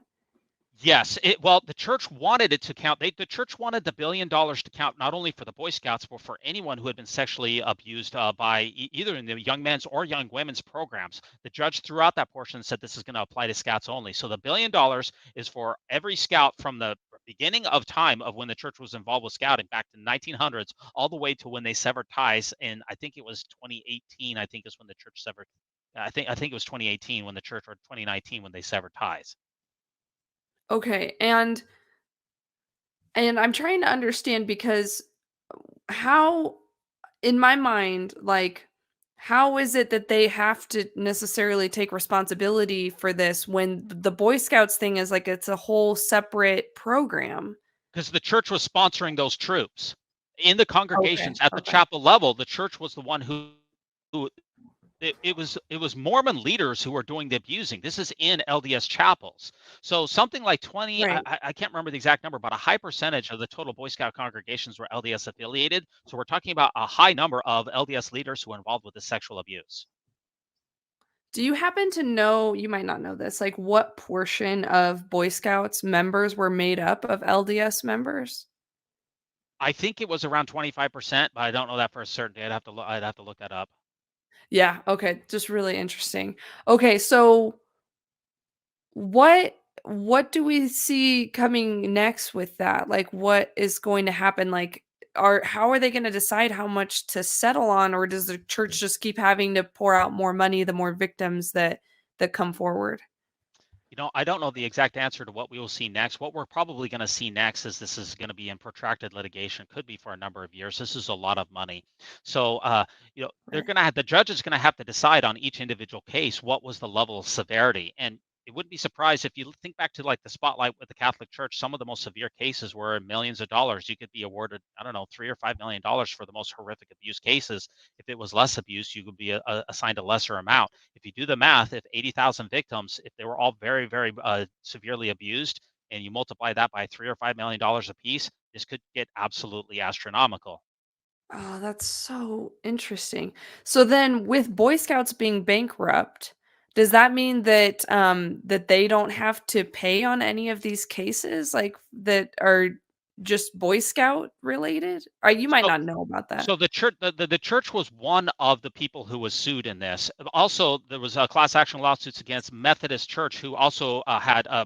Yes, well, the church wanted it to count. The church wanted the $1 billion to count not only for the Boy Scouts, but for anyone who had been sexually abused by either in the young men's or young women's programs. The judge threw out that portion and said this is going to apply to Scouts only. So the $1 billion is for every Scout from the beginning of time of when the church was involved with Scouting back to the 1900s, all the way to when they severed ties. And I think it was 2018. I think is when the church severed. I think it was 2018 when the church, or 2019 when they severed ties. Okay, and I'm trying to understand because how in my mind, like, how is it that they have to necessarily take responsibility for this when the Boy Scouts thing is like it's a whole separate program? Because the church was sponsoring those troops. In the Okay, congregations at the okay. chapel level, the church was the one who it was Mormon leaders who were doing the abusing. This is in LDS chapels. So something like 20, Right. I can't remember the exact number, but a high percentage of the total Boy Scout congregations were LDS affiliated. So we're talking about a high number of LDS leaders who were involved with the sexual abuse. Do you happen to know, you might not know this, like what portion of Boy Scouts members were made up of LDS members? I think it was around 25%, but I don't know that for a certainty. I'd have to look that up. Yeah, okay, just really interesting. Okay, so what do we see coming next with that? Like, what is going to happen? Like, how are they gonna decide how much to settle on, or does the church just keep having to pour out more money the more victims that come forward? I don't know the exact answer to what we will see next. What we're probably going to see next is this is going to be in protracted litigation, could be for a number of years. This is a lot of money. So, they're Right. going to have, the judge is going to have to decide on each individual case what was the level of severity. And it wouldn't be surprised if you think back to like the spotlight with the Catholic Church, some of the most severe cases were millions of dollars. You could be awarded, I don't know, $3 or $5 million for the most horrific abuse cases. If it was less abuse, you could be assigned a lesser amount. If you do the math, if 80,000 victims, if they were all very, very severely abused, and you multiply that by $3 or $5 million a piece, this could get absolutely astronomical. Oh, that's so interesting. So then with Boy Scouts being bankrupt, does that mean that that they don't have to pay on any of these cases like that are just Boy Scout related? You might So, not know about that. So the church was one of the people who was sued in this. Also, there was class action lawsuits against Methodist Church, who also had I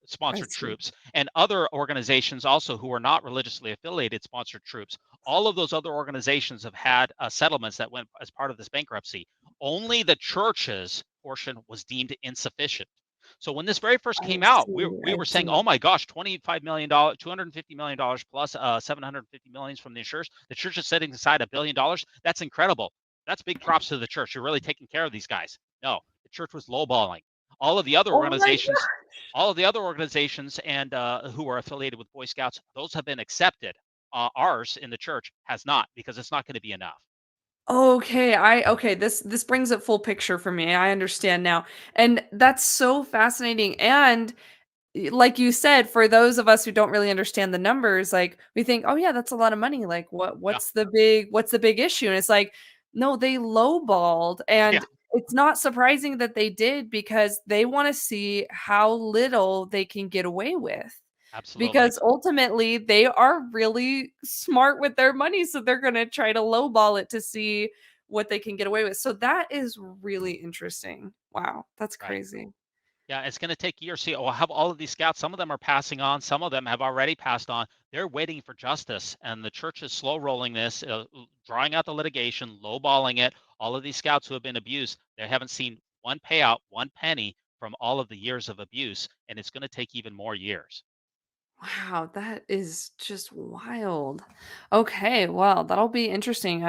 sponsored see. troops, and other organizations also who were not religiously affiliated sponsored troops. All of those other organizations have had settlements that went as part of this bankruptcy. Only the church's portion was deemed insufficient. So when this very first I came out, we see. we I were saying, see. "Oh my gosh, $25 million, $250 million plus 750 millions from the insurers." The church is setting aside $1 billion. That's incredible. That's big props to the church. You're really taking care of these guys. No, the church was lowballing. All of the other Oh my organizations, all of the other organizations, and who are affiliated with Boy Scouts, those have been accepted. Ours in the church has not, because it's not going to be enough. Okay, this brings it full picture for me. I understand now. And that's so fascinating. And like you said, for those of us who don't really understand the numbers, like we think, "Oh yeah, that's a lot of money. Like Yeah, what's the big issue?" And it's like, no, they lowballed, yeah, and it's not surprising that they did because they want to see how little they can get away with. absolutely. Because ultimately they are really smart with their money, so they're going to try to lowball it to see what they can get away with. So that is really interesting. Wow, that's Right. crazy. Yeah, it's going to take years. See, we'll have all of these scouts. Some of them are passing on. Some of them have already passed on. They're waiting for justice, and the church is slow rolling this, drawing out the litigation, lowballing it. All of these scouts who have been abused, they haven't seen one payout, one penny from all of the years of abuse, and it's going to take even more years. Wow, that is just wild. Okay, well, that'll be interesting,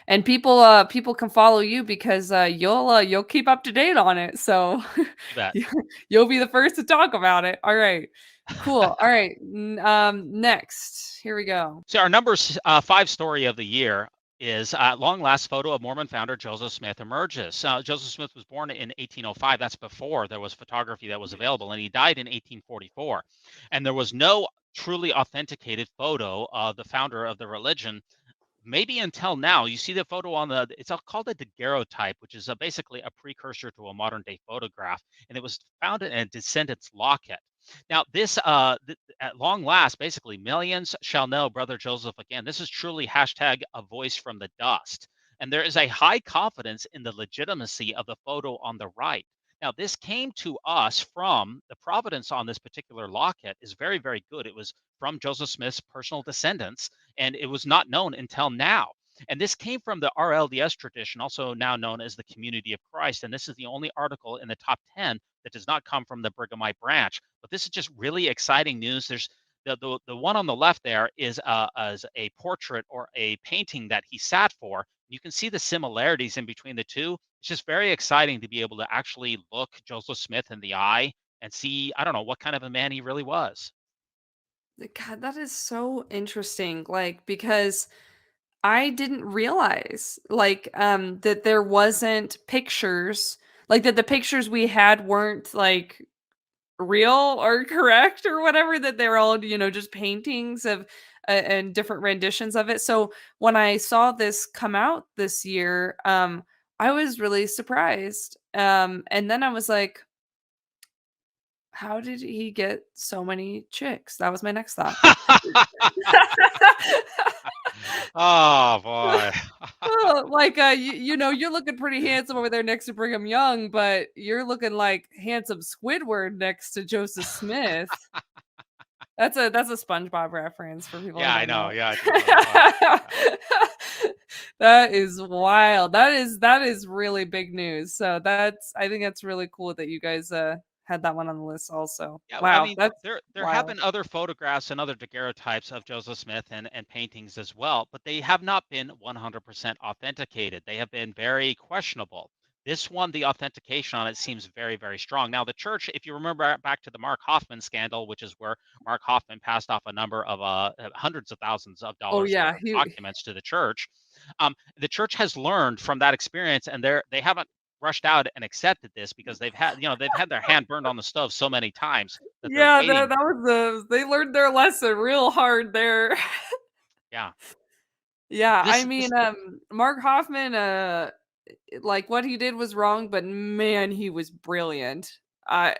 and people can follow you because you'll keep up to date on it. So You bet. you- you'll be the first to talk about it. All right. Cool. All right. Next. Here we go. So our five story of the year is long last photo of Mormon founder Joseph Smith emerges. Joseph Smith was born in 1805. That's before there was photography that was available, and he died in 1844. And there was no truly authenticated photo of the founder of the religion maybe until now. You see the photo on it's called a daguerreotype, which is basically a precursor to a modern day photograph, and it was found in a descendant's locket. Now, at long last, basically, millions shall know Brother Joseph again. This is truly hashtag a voice from the dust. And there is a high confidence in the legitimacy of the photo on the right. Now, this came to us from the provenance on this particular locket is very, very good. It was from Joseph Smith's personal descendants, and it was not known until now. And this came from the RLDS tradition, also now known as the Community of Christ. And this is the only article in the top 10 that does not come from the Brighamite branch. But this is just really exciting news. There's the one on the left there is as a portrait or a painting that he sat for. You can see the similarities in between the two. It's just very exciting to be able to actually look Joseph Smith in the eye and see, I don't know, what kind of a man he really was. God, that is so interesting. Like because I didn't realize that there wasn't pictures, like that the pictures we had weren't like real or correct or whatever, that they're all, just paintings of and different renditions of it. So when I saw this come out this year, I was really surprised. And then I was like, how did he get so many chicks? That was my next thought. Oh boy. Oh, like, you're looking pretty handsome over there next to Brigham Young, but you're looking like handsome Squidward next to Joseph Smith. That's a SpongeBob reference for people who Yeah, I don't know. know. Yeah, I do know that one. Yeah. That is wild. That is really big news. So I think that's really cool that you guys had that one on the list also. Yeah, I Wow, mean, that's there have wild. been other photographs and other daguerreotypes of Joseph Smith and paintings as well, but they have not been 100% authenticated. They have been very questionable. This one, the authentication on it seems very, very strong. Now, the church, if you remember back to the Mark Hoffman scandal, which is where Mark Hoffman passed off a number of hundreds of thousands of Oh dollars worth yeah, of documents to the church has learned from that experience, and they haven't rushed out and accepted this because they've had their hand burned on the stove so many times that they're yeah, that waiting. that was they learned their lesson real hard there. Yeah. Yeah, I This mean, Mark Hoffman, like what he did was wrong, but man, he was brilliant.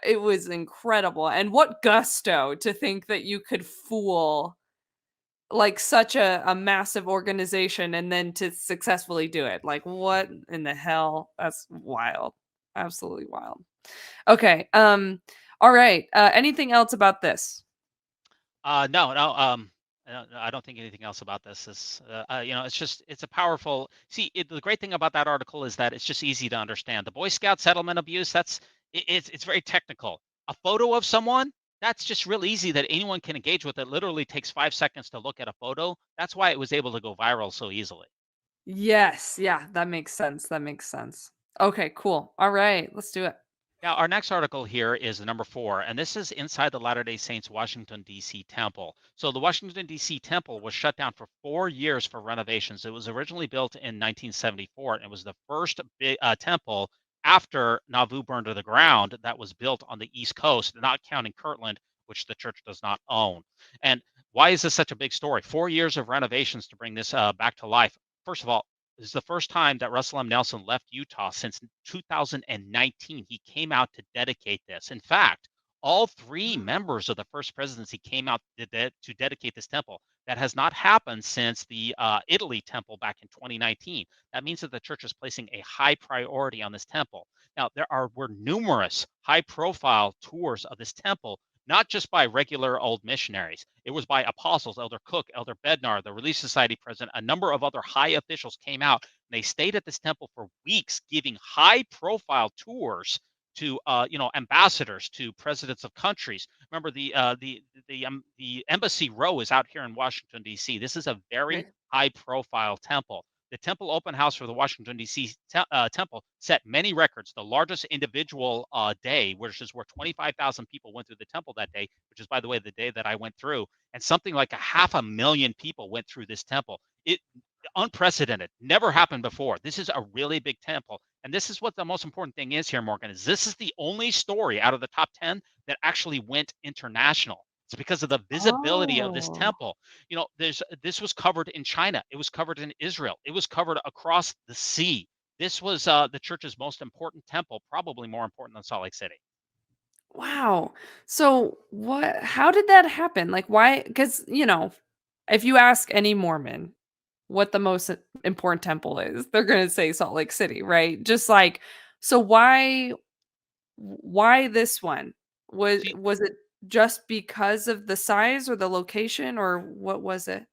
It was incredible, and what gusto to think that you could fool like such a massive organization and then to successfully do it. Like, what in the hell? That's wild, absolutely wild. Okay, all right. Anything else about this? No, no, I don't think anything else about this is, it's a powerful. See, the great thing about that article is that it's just easy to understand. The Boy Scout settlement abuse, it's very technical. A photo of someone, that's just real easy that anyone can engage with. It literally takes 5 seconds to look at a photo. That's why it was able to go viral so easily. Yes, yeah, that makes sense. That makes sense. Okay, cool. All right, let's do it. Now, our next article here is number 4, and this is inside the Latter-day Saints Washington, D.C. temple. So the Washington, D.C. temple was shut down for 4 years for renovations. It was originally built in 1974, and it was the first big temple after Nauvoo burned to the ground that was built on the East Coast, not counting Kirtland, which the church does not own. And why is this such a big story? 4 years of renovations to bring this back to life. First of all, this is the first time that Russell M. Nelson left Utah since 2019. He came out to dedicate this. In fact, all 3 members of the first presidency came out to dedicate this temple. That has not happened since the Italy temple back in 2019. That means that the church is placing a high priority on this temple. Now, were numerous high-profile tours of this temple, not just by regular old missionaries. It was by apostles, Elder Cook, Elder Bednar, the Relief Society president. A number of other high officials came out And they stayed at this temple for weeks, giving high-profile tours to ambassadors, to presidents of countries. Remember the embassy row is out here in Washington D.C. This is a very Okay. high-profile temple. The temple open house for the Washington D.C. Temple set many records. The largest individual day, which is where 25,000 people went through the temple that day, which is, by the way, the day that I went through, and something like a 500,000 people went through this temple. It unprecedented, never happened before. This is a really big temple. And this is what the most important thing is here, Morgan, is this is the only story out of the top 10 that actually went international. It's because of the visibility of this Oh. temple. This was covered in China. It was covered in Israel. It was covered across the sea. This was the church's most important temple, probably more important than Salt Lake City. Wow. So how did that happen? Like why cuz if you ask any Mormon what the most important temple is, they're going to say Salt Lake City, right? Just like so why this one? See, Was it just because of the size or the location or what was it?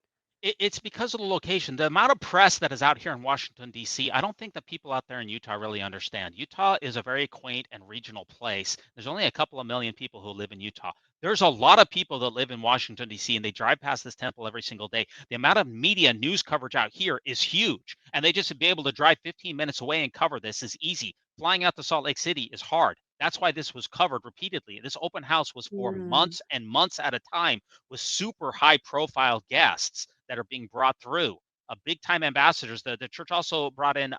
it's because of the location. The amount of press that is out here in Washington, D.C., I don't think that people out there in Utah really understand. Utah is a very quaint and regional place. There's only a couple of million people who live in Utah. There's a lot of people that live in Washington, D.C., and they drive past this temple every single day. The amount of media news coverage out here is huge, and they just to be able to drive 15 minutes away and cover this is easy. Flying out to Salt Lake City is hard. That's why this was covered repeatedly. This open house was for Mm. months and months at a time with super high profile guests that are being brought through. Big time ambassadors. The church also brought in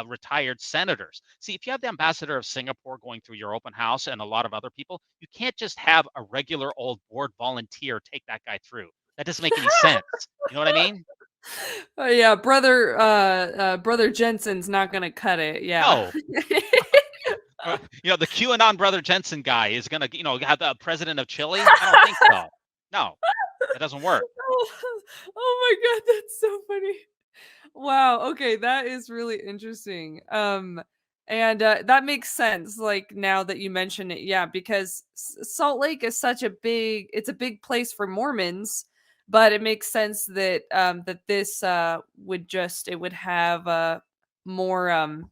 retired senators. See, if you have the ambassador of Singapore going through your open house and a lot of other people, you can't just have a regular old board volunteer take that guy through. That doesn't make any sense. You know what I mean? Yeah, brother Jensen's not going to cut it. Yeah. No. The QAnon brother Jensen guy is gonna, have the president of Chile. I don't think so. No, that doesn't work. Oh, oh my god, that's so funny. Wow, okay, that is really interesting. And that makes sense like now that you mention it. Yeah, because Salt Lake is such a big place for Mormons, but it makes sense that that this it would have more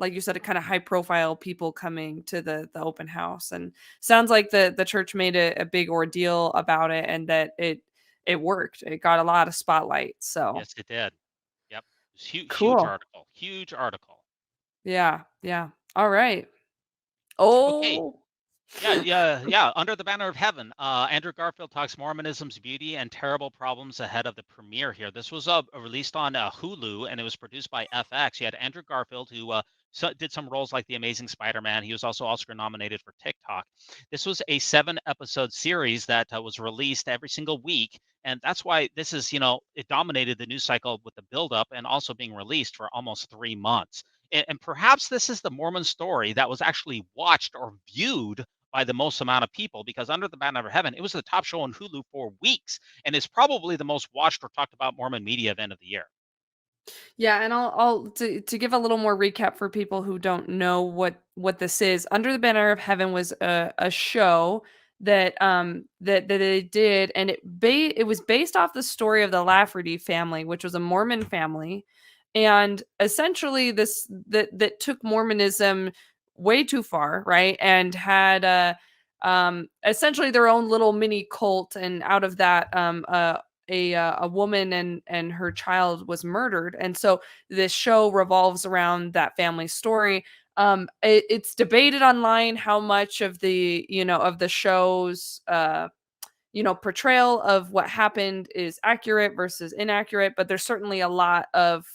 like you said, a kind of high profile people coming to the open house. And sounds like the church made a big ordeal about it and that it worked. It got a lot of spotlight. So Yes, it did. Yep. Huge cool. article. Huge article. Yeah, yeah. All right. Okay. Oh. Yeah, yeah, yeah. Under the Banner of Heaven, Andrew Garfield talks Mormonism's beauty and terrible problems ahead of the premiere here. This was released on Hulu, and it was produced by FX. You had Andrew Garfield, who did some roles like The Amazing Spider-Man. He was also Oscar nominated for TikTok. This was a 7-episode series that was released every single week, and that's why this is, it dominated the news cycle with the buildup and also being released for almost 3 months. And perhaps this is the Mormon story that was actually watched or viewed by the most amount of people, because Under the Banner of Heaven, it was the top show on Hulu for weeks and is probably the most watched or talked about Mormon media event of the year. Yeah, and I'll to give a little more recap for people who don't know what this is. Under the Banner of Heaven was a show that they did, and it was based off the story of the Lafferty family, which was a Mormon family, and essentially that took Mormonism way too far, right? And had essentially their own little mini cult, and out of that a woman and her child was murdered, and so this show revolves around that family story. It's debated online how much of the show's portrayal of what happened is accurate versus inaccurate, but there's certainly a lot of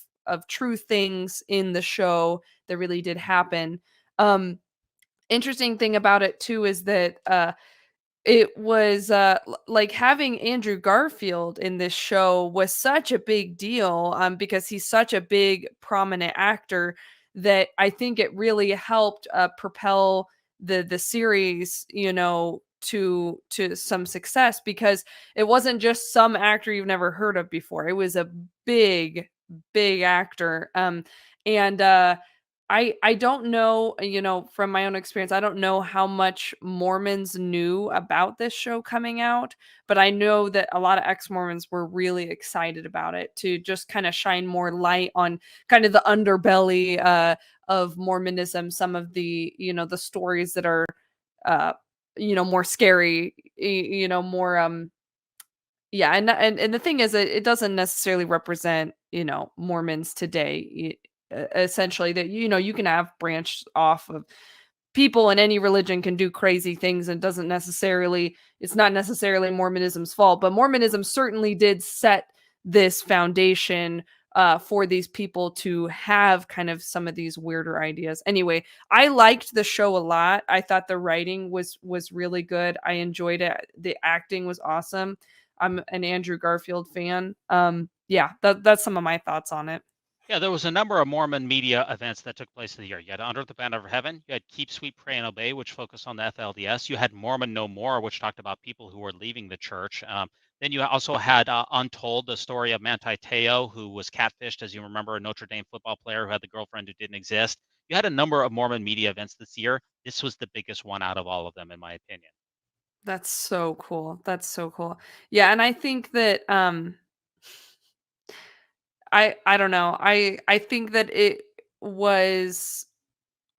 true things in the show that really did happen. Interesting thing about it too is that it was, like, having Andrew Garfield in this show was such a big deal, because he's such a big, prominent actor that I think it really helped, propel the series, to some success, because it wasn't just some actor you've never heard of before. It was a big, big actor, and I don't know, from my own experience, I don't know how much Mormons knew about this show coming out, but I know that a lot of ex-Mormons were really excited about it to just kind of shine more light on kind of the underbelly of Mormonism, some of the stories that are uh more scary, more yeah, and the thing is that it doesn't necessarily represent, Mormons today. Essentially, that you can have branched off of people in any religion can do crazy things and doesn't necessarily it's not necessarily Mormonism's fault, but Mormonism certainly did set this foundation for these people to have kind of some of these weirder ideas. Anyway, I liked the show a lot. I thought the writing was really good. I enjoyed it. The acting was awesome. I'm an Andrew Garfield fan. Yeah, that's some of my thoughts on it. Yeah, there was a number of Mormon media events that took place in the year. You had Under the Banner of Heaven, you had Keep Sweet, Pray, and Obey, which focused on the FLDS. You had Mormon No More, which talked about people who were leaving the church. Then you also had Untold, the story of Manti Te'o, who was catfished, as you remember, a Notre Dame football player who had the girlfriend who didn't exist. You had a number of Mormon media events this year. This was the biggest one out of all of them, in my opinion. That's so cool. That's so cool. Yeah, and I think that I don't know. I think that it was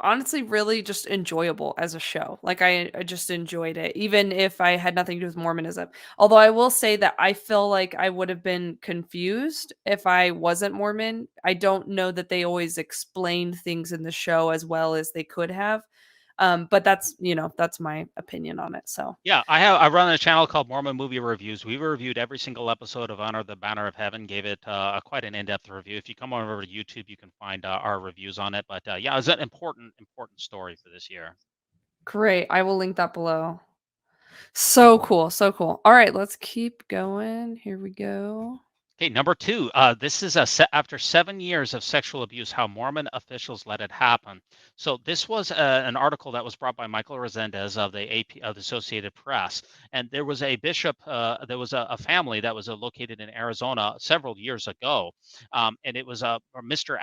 honestly really just enjoyable as a show. Like I just enjoyed it even if I had nothing to do with Mormonism. Although I will say that I feel like I would have been confused if I wasn't Mormon. I don't know that they always explained things in the show as well as they could have. But that's my opinion on it. So Yeah, I run a channel called Mormon Movie Reviews. We've reviewed every single episode of Honor the Banner of Heaven. Gave it quite an in-depth review. If you come over to YouTube, you can find our reviews on it. But yeah, it's an important story for this year. great. I will link that below. So cool, so cool. All right, let's keep going. Here we go. Okay, number two. This is after 7 years of sexual abuse, how Mormon officials let it happen. So this was an article that was brought by Michael Resendez of the AP of the Associated Press, and there was a bishop. There was a family that was located in Arizona several years ago, and it was Mr.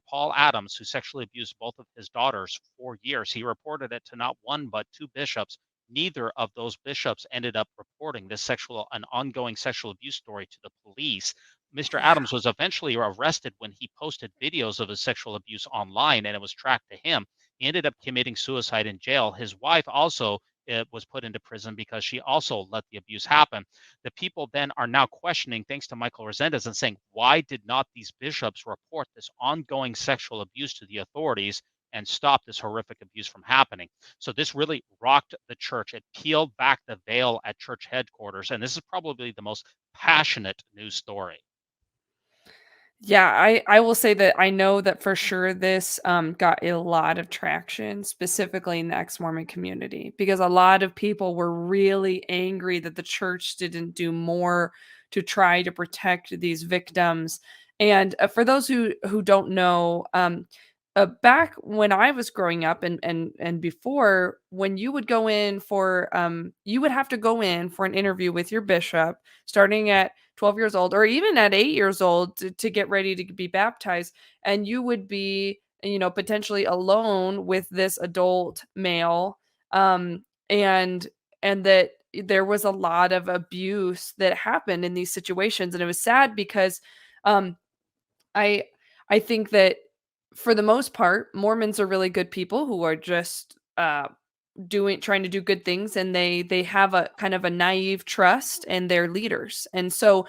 Paul Adams who sexually abused both of his daughters for years. He reported it to not one but two bishops. Neither of those bishops ended up reporting this an ongoing sexual abuse story to the police. Mr. Yeah. Adams was eventually arrested when he posted videos of his sexual abuse online and it was tracked to him. He ended up committing suicide in jail. His wife also was put into prison because she also let the abuse happen. The people then are now questioning, thanks to Michael Resendez, and saying, why did not these bishops report this ongoing sexual abuse to the authorities and stop this horrific abuse from happening? So this really rocked the church. It peeled back the veil at church headquarters. And this is probably the most passionate news story. Yeah, I will say that I know that for sure this got a lot of traction, specifically in the ex-Mormon community, because a lot of people were really angry that the church didn't do more to try to protect these victims. And for those who don't know, back when I was growing up and before, when you would go in for you would have to go in for an interview with your bishop starting at 12 years old or even at 8 years old to get ready to be baptized, and you would be potentially alone with this adult male, um and that there was a lot of abuse that happened in these situations, and it was sad because um I I think that for the most part, Mormons are really good people who are just doing trying to do good things, and they have a kind of a naive trust in their leaders. And so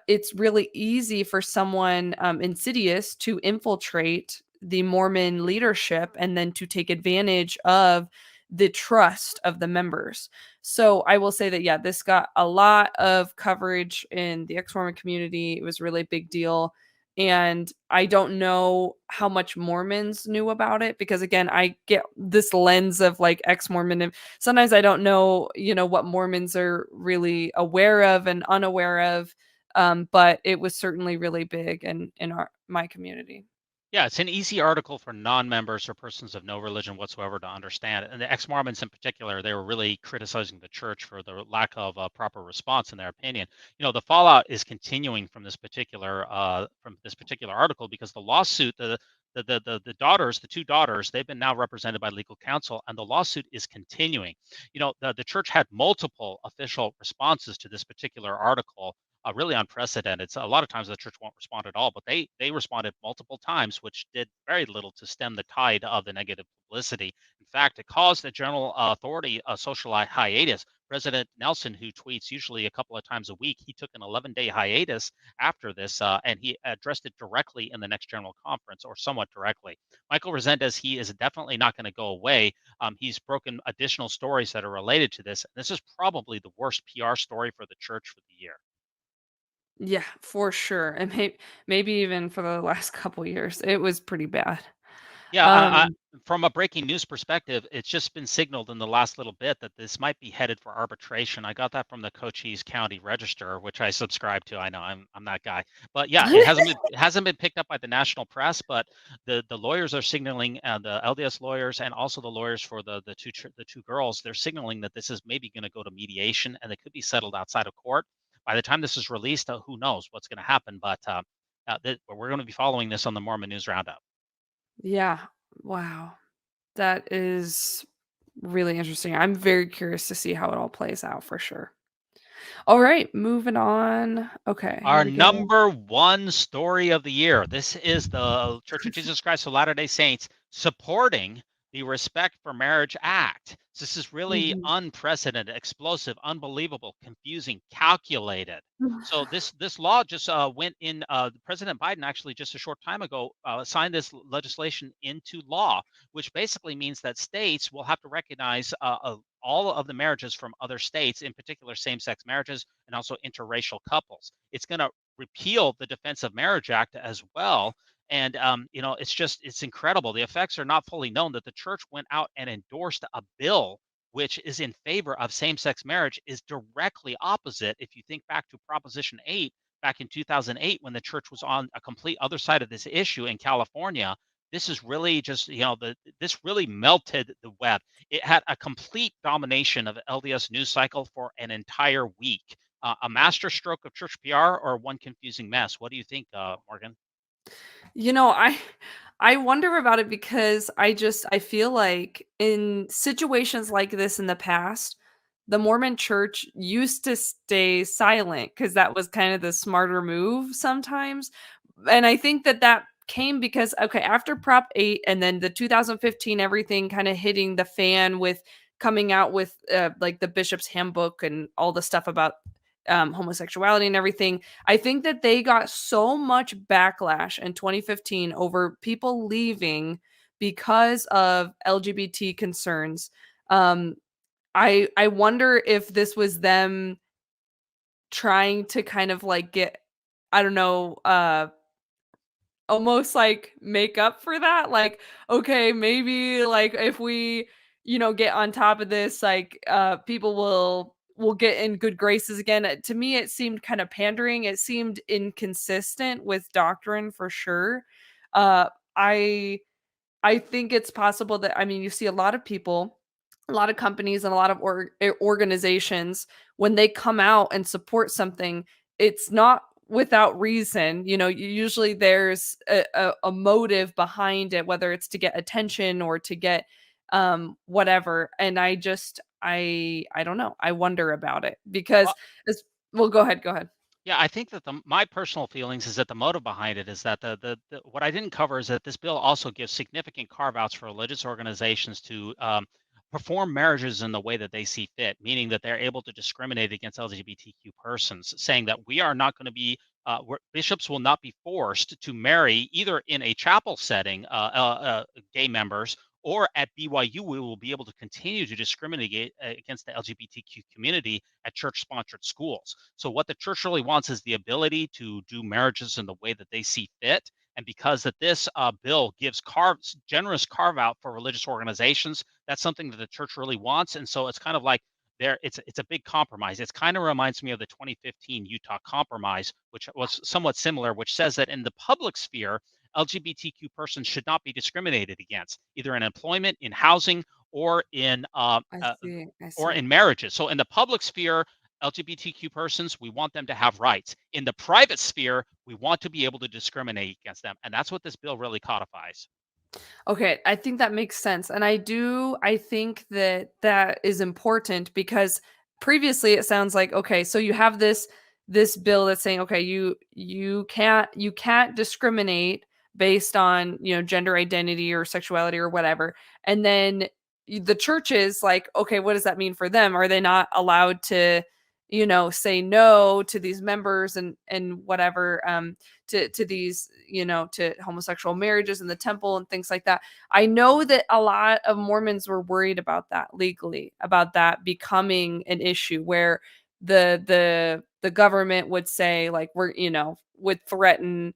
it's really easy for someone insidious to infiltrate the Mormon leadership and then to take advantage of the trust of the members. So I will say that, yeah, this got a lot of coverage in the ex-Mormon community. It was really a big deal. And I don't know how much Mormons knew about it because, again, I get this lens of like ex-Mormon, and sometimes I don't know, what Mormons are really aware of and unaware of. But it was certainly really big in my community. Yeah, it's an easy article for non-members or persons of no religion whatsoever to understand. And the ex-Mormons in particular, they were really criticizing the church for the lack of a proper response in their opinion. The fallout is continuing from this particular article because the lawsuit, the daughters, the two daughters, they've been now represented by legal counsel, and the lawsuit is continuing. The church had multiple official responses to this particular article, really unprecedented. So a lot of times the church won't respond at all, but they responded multiple times, which did very little to stem the tide of the negative publicity. In fact, it caused the general authority a social hiatus. President Nelson, who tweets usually a couple of times a week, he took an 11-day hiatus after this, and he addressed it directly in the next general conference, or somewhat directly. Michael Resendez, he is definitely not going to go away. He's broken additional stories that are related to this. This is probably the worst PR story for the church for the year. Yeah, for sure, and maybe even for the last couple years, it was pretty bad. Yeah, Um, from a breaking news perspective, it's just been signaled in the last little bit that this might be headed for arbitration. I got that from the Cochise County Register, which I subscribe to. I know I'm that guy, but yeah, it hasn't been picked up by the national press. But the lawyers are signaling, the LDS lawyers and also the lawyers for the two girls, they're signaling that this is maybe going to go to mediation and it could be settled outside of court. By the time this is released, who knows what's going to happen? But we're going to be following this on the Mormon News Roundup. yeah, wow, that is really interesting. I'm very curious to see how it all plays out for sure. All right, moving on. Okay, here Our we go. number one story of the year. This is the Church of Jesus Christ of Latter-day Saints supporting the Respect for Marriage Act. This is really Mhm. unprecedented, explosive, unbelievable, confusing, calculated. So this law just went in. President Biden actually just a short time ago signed this legislation into law, which basically means that states will have to recognize all of the marriages from other states, in particular same-sex marriages and also interracial couples. It's going to repeal the Defense of Marriage Act as well. And it's incredible. The effects are not fully known. That the church went out and endorsed a bill which is in favor of same-sex marriage is directly opposite. If you think back to Proposition 8 back in 2008, when the church was on a complete other side of this issue in California, this is really just this really melted the web. It had a complete domination of the LDS news cycle for an entire week. A master stroke of church PR or one confusing mess? What do you think, Morgan? You know, I wonder about it because I feel like in situations like this in the past, the Mormon church used to stay silent because that was kind of the smarter move sometimes. And I think that that came because okay, after Prop 8 and then the 2015 everything kind of hitting the fan with coming out with like the bishop's handbook and all the stuff about homosexuality and everything. I think that they got so much backlash in 2015 over people leaving because of LGBT concerns. Um, I wonder if this was them trying to kind of like get, I don't know, almost like make up for that. Like, okay, maybe like if we, get on top of this, like people will get in good graces again. To me, it seemed kind of pandering. It seemed inconsistent with doctrine for sure. Uh I I think it's possible that I mean, you see a lot of people, a lot of companies, and a lot of organizations when they come out and support something, it's not without reason. Usually there's a motive behind it, whether it's to get attention or to get whatever. And I don't know. I wonder about it because it's well, go ahead. Yeah, I think that my personal feelings is that the motive behind it is that what I didn't cover is that this bill also gives significant carve outs for religious organizations to perform marriages in the way that they see fit, meaning that they're able to discriminate against LGBTQ persons, saying that we are not going to be bishops will not be forced to marry either in a chapel setting gay members, or at BYU, we will be able to continue to discriminate against the LGBTQ community at church sponsored schools. So, what the church really wants is the ability to do marriages in the way that they see fit. And because that this bill gives generous carve out for religious organizations, that's something that the church really wants. And so it's kind of like it's a big compromise. It kind of reminds me of the 2015 Utah Compromise, which was somewhat similar, which says that in the public sphere, LGBTQ persons should not be discriminated against, either in employment, in housing, or in I see. I or see. in marriages. So in the public sphere, LGBTQ persons, we want them to have rights. In the private sphere, we want to be able to discriminate against them. And that's what this bill really codifies. Okay, I think that makes sense. And I think that that is important because previously it sounds like okay, so you have this bill that's saying okay, you can't discriminate based on, gender identity or sexuality or whatever. And then the church is like, okay, what does that mean for them? Are they not allowed to, say no to these members and whatever to these, to homosexual marriages in the temple and things like that. I know that a lot of Mormons were worried about that legally, about that becoming an issue where the government would say like we're, would threaten,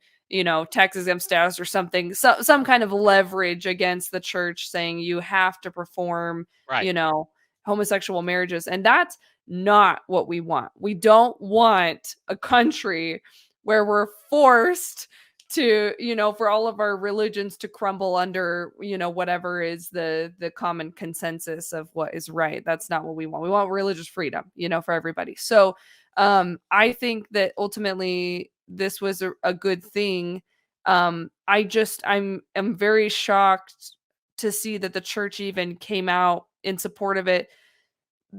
tax exempt status or something, some kind of leverage against the church saying you have to perform, Right. you know, homosexual marriages. And that's not what we want. We don't want a country where we're forced to, for all of our religions to crumble under, whatever is the common consensus of what is right. That's not what we want. We want religious freedom, for everybody. So I think that ultimately this was a good thing. I'm very shocked to see that the church even came out in support of it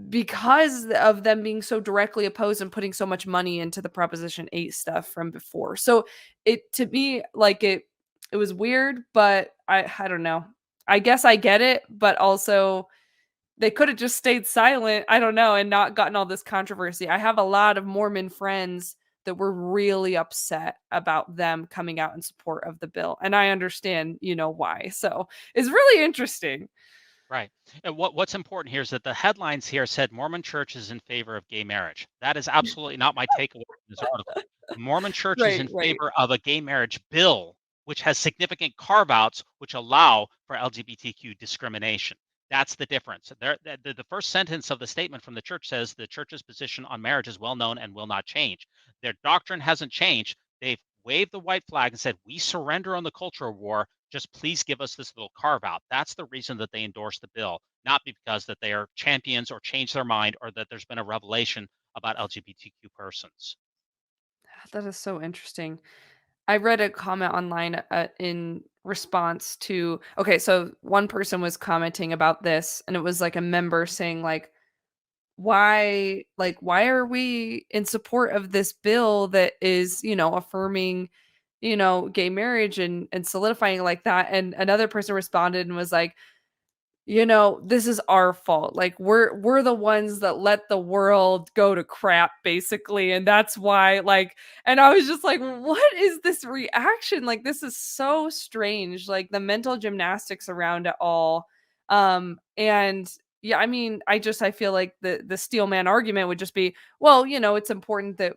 because of them being so directly opposed and putting so much money into the Proposition 8 stuff from before. So it to me like it was weird, but I don't know. I guess I get it, but also they could have just stayed silent, I don't know, and not gotten all this controversy. I have a lot of Mormon friends that were really upset about them coming out in support of the bill, and I understand, why. So, it's really interesting. Right. And what's important here is that the headlines here said Mormon Church is in favor of gay marriage. That is absolutely not my takeaway from this article. The Mormon Church is Right, in right. favor of a gay marriage bill, which has significant carve-outs which allow for LGBTQ discrimination. That's the difference. The first sentence of the statement from the church says the church's position on marriage is well known and will not change. Their doctrine hasn't changed. They've waved the white flag and said, we surrender on the culture war. Just please give us this little carve out. That's the reason that they endorsed the bill, not because that they are champions or changed their mind or that there's been a revelation about LGBTQ persons. That is so interesting. I read a comment online in response to okay, so one person was commenting about this, and it was like a member saying why are we in support of this bill that is, affirming, gay marriage and solidifying like that. And another person responded and was like, this is our fault. Like we're the ones that let the world go to crap basically. And that's why and I was just like, what is this reaction? Like this is so strange. Like the mental gymnastics around it all. And yeah, I mean, I feel like the steel man argument would just be, well, it's important that,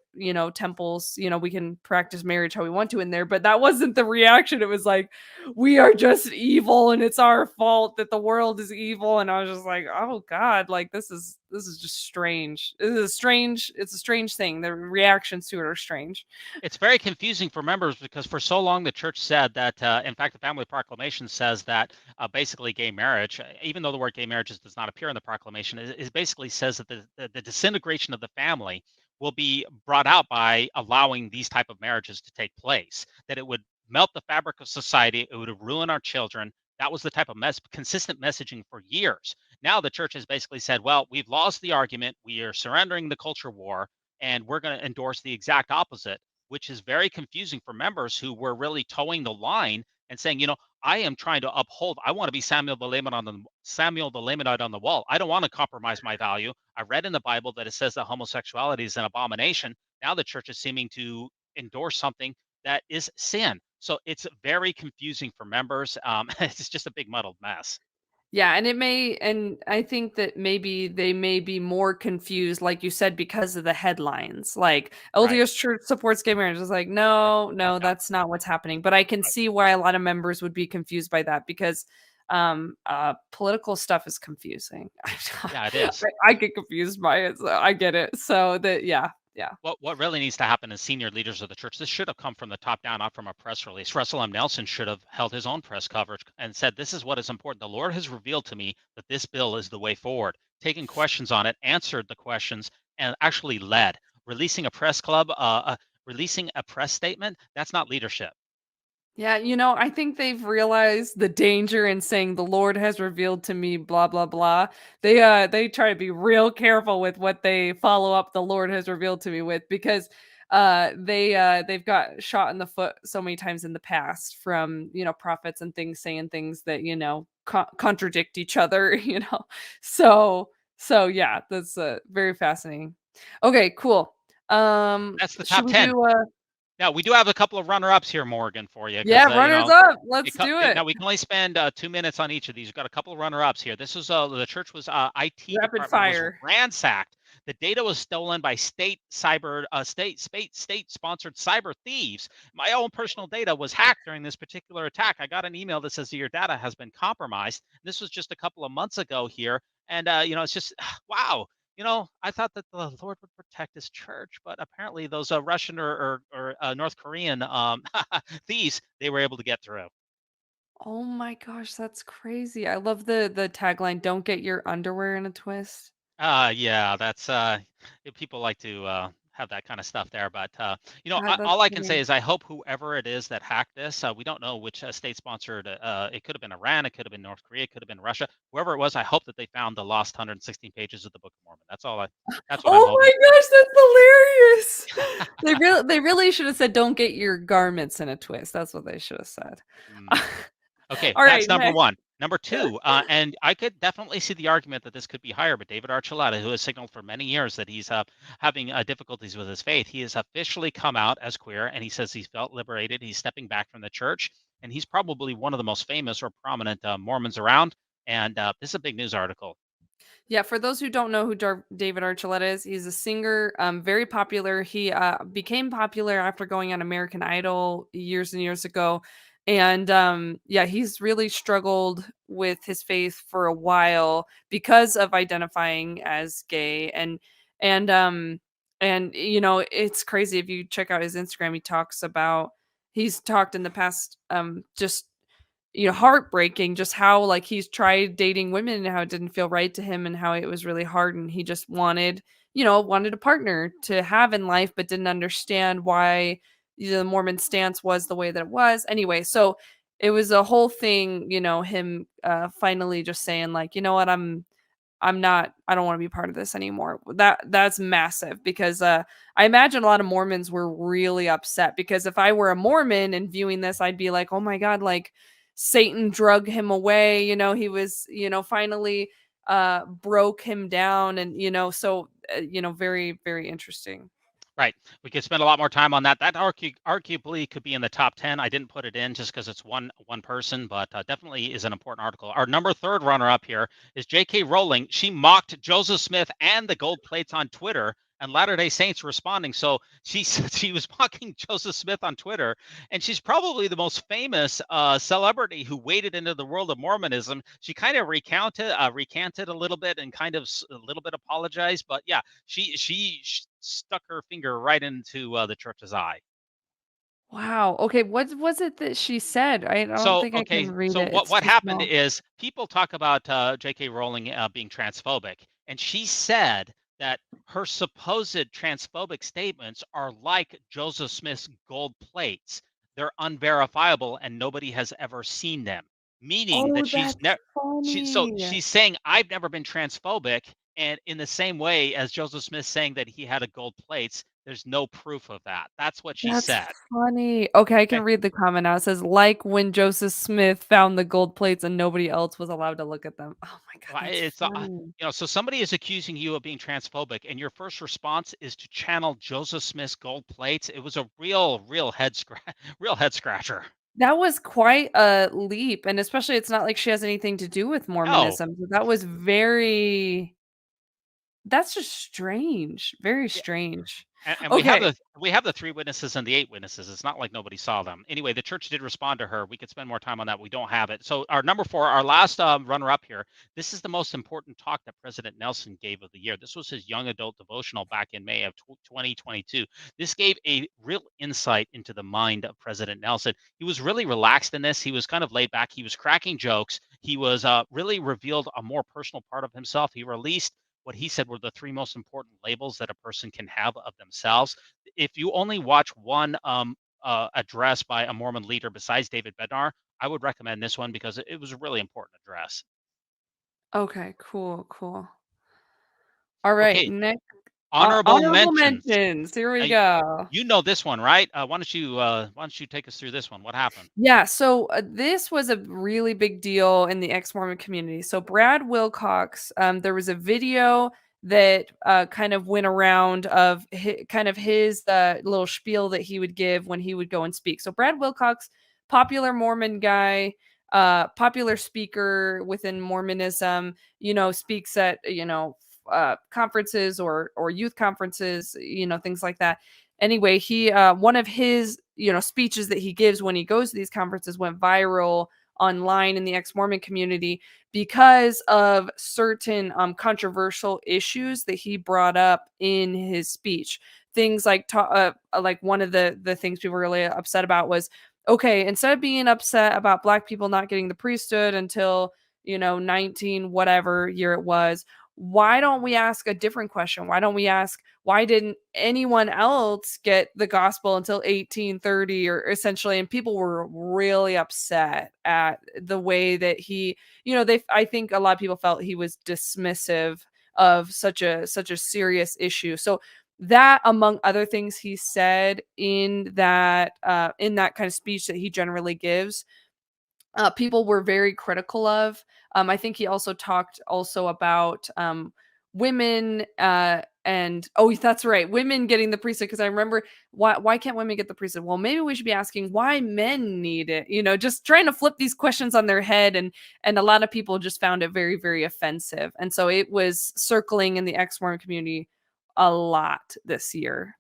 temples, we can practice marriage how we want to in there, but that wasn't the reaction. It was like, we are just evil and it's our fault that the world is evil. And I was just like, oh God, like this is just strange. It's a strange thing. The reactions to it are strange. It's very confusing for members because for so long the church said that, in fact, the Family Proclamation says that basically gay marriage, even though the word gay marriage does not appear in the proclamation, it basically says that the disintegration of the family will be brought out by allowing these type of marriages to take place, that it would melt the fabric of society, it would ruin our children. That was the type of consistent messaging for years. Now the church has basically said, well, we've lost the argument, we are surrendering the culture war, and we're going to endorse the exact opposite, which is very confusing for members who were really towing the line and saying, I am trying to uphold. I want to be Samuel the Lamanite on the wall. I don't want to compromise my value. I read in the Bible that it says that homosexuality is an abomination. Now the church is seeming to endorse something that is sin. So it's very confusing for members. It's just a big muddled mess. Yeah, and I think that maybe they may be more confused, like you said, because of the headlines. Like Right. LDS Church supports gay marriage. It's like, no, no, Yeah. that's not what's happening. But I can Right. see why a lot of members would be confused by that because political stuff is confusing. Yeah, it is. I get confused by it, so I get it. So that yeah, yeah. What really needs to happen is senior leaders of the church. This should have come from the top down, not from a press release. Russell M. Nelson should have held his own press coverage and said, "This is what is important. The Lord has revealed to me that this bill is the way forward." Taking questions on it, answered the questions, and actually led. Releasing a press club, releasing a press statement, that's not leadership. Yeah, I think they've realized the danger in saying the Lord has revealed to me blah blah blah. They try to be real careful with what they follow up the Lord has revealed to me with because they've got shot in the foot so many times in the past from, prophets and things saying things that, contradict each other, So yeah, that's very fascinating. Okay, cool. That's the Should top we 10. do Now, we do have a couple of runner-ups here, Morgan, for you, yeah, because runners up. it Let's do it. now we can only spend 2 minutes on each of these. We've got a couple of runner-ups here. This is the church was IT Rapid department was fire. ransacked. The data was stolen by state sponsored cyber thieves. My own personal data was hacked during this particular attack. I got an email that says your data has been compromised. This was just a couple of months ago here, and it's just wow. I thought that the Lord would protect his church, but apparently those Russian or North Korean thieves, they were able to get through. Oh my gosh, that's crazy. I love the tagline, "Don't get your underwear in a twist." Yeah, that's people like to have that kind of stuff there, but God, that's all I can say funny. is I hope whoever it is that hacked this, we don't know which state sponsored. It could have been Iran, it could have been North Korea, it could have been Russia. Whoever it was, I hope that they found the lost 116 pages of the Book of Mormon. That's all I. That's what I'm Oh hoping my for. gosh, that's hilarious. They really should have said, "Don't get your garments in a twist." That's what they should have said. Mm. Okay, All that's right, number next. one. Number two, and I could definitely see the argument that this could be higher, but David Archuleta, who has signaled for many years that he's having difficulties with his faith, he has officially come out as queer, and he says he's felt liberated. He's stepping back from the church, and he's probably one of the most famous or prominent Mormons around. And this is a big news article. Yeah, for those who don't know who David Archuleta is, he's a singer, very popular. He became popular after going on American Idol years and years ago. And yeah, he's really struggled with his faith for a while because of identifying as gay. And it's crazy if you check out his Instagram, he's talked in the past just heartbreaking just how like he's tried dating women and how it didn't feel right to him and how it was really hard and he just wanted a partner to have in life but didn't understand why the Mormon stance was the way that it was. Anyway, so it was a whole thing, him finally just saying like, "You know what? I don't want to be part of this anymore." That's massive because I imagine a lot of Mormons were really upset because if I were a Mormon and viewing this, I'd be like, "Oh my God, like Satan drug him away." He was, finally broke him down and very, very interesting. Right. We could spend a lot more time on that. That arguably could be in the top 10. I didn't put it in just because it's one person, but definitely is an important article. Our number third runner up here is J.K. Rowling. She mocked Joseph Smith and the gold plates on Twitter, and Latter-day Saints responding. So she was mocking Joseph Smith on Twitter, and she's probably the most famous celebrity who waded into the world of Mormonism. She kind of recanted a little bit and kind of a little bit apologized, but yeah, she stuck her finger right into the church's eye. Wow. Okay, what was it that she said? I don't So think I can okay, read so it. what It's what too happened small. is people talk about J.K. Rowling being transphobic, and she said that her supposed transphobic statements are like Joseph Smith's gold plates. They're unverifiable, and nobody has ever seen them. Meaning Oh, that she's that's never funny. she's saying I've never been transphobic, and in the same way as Joseph Smith saying that he had a gold plates, there's no proof of that. That's what she That's said. funny. Okay, I can Okay. read the comment now. It says, "Like when Joseph Smith found the gold plates and nobody else was allowed to look at them." Oh my god, Well, that's it's funny. so somebody is accusing you of being transphobic, and your first response is to channel Joseph Smith's gold plates. It was a real real head scratcher. That was quite a leap, and especially it's not like she has anything to do with No, Mormonism, so that's just strange, very strange. and Okay. we have the 3 witnesses and the 8 witnesses. It's not like nobody saw them. Anyway, the church did respond to her. We could spend more time on that. We don't have it. So our number 4, our last runner-up here. This is the most important talk that President Nelson gave of the year. This was his young adult devotional back in May of 2022. This gave a real insight into the mind of President Nelson. He was really relaxed in this. He was kind of laid back. He was cracking jokes. He was really revealed a more personal part of himself. He released what he said were the three most important labels that a person can have of themselves. If you only watch one address by a Mormon leader besides David Bednar, I would recommend this one because it was a really important address. Okay, cool, cool. All right, Okay, next honorable honorable mentions. mentions. Here we Uh, go. you know this one, right? Why don't you take us through this one? What happened? Yeah, so this was a really big deal in the ex-Mormon community. So Brad Wilcox, there was a video that kind of went around of kind of his little spiel that he would give when he would go and speak. So Brad Wilcox, popular Mormon guy, popular speaker within Mormonism, speaks at conferences or youth conferences, things like that. Anyway, he one of his speeches that he gives when he goes to these conferences went viral online in the ex-Mormon community because of certain controversial issues that he brought up in his speech. Things like one of the things people were really upset about was, okay, instead of being upset about black people not getting the priesthood until 19 whatever year it was, why don't we ask a different question? Why don't we ask, why didn't anyone else get the gospel until 1830 or essentially? And people were really upset at the way that I think a lot of people felt he was dismissive of such a serious issue. So that, among other things he said in that kind of speech that he generally gives, people were very critical of. I think he also talked about women, and oh, that's right, women getting the priesthood. Because I remember, why can't women get the priesthood? Well, maybe we should be asking why men need it. Just trying to flip these questions on their head, and a lot of people just found it very, very offensive, and so it was circling in the ex-Mormon community a lot this year.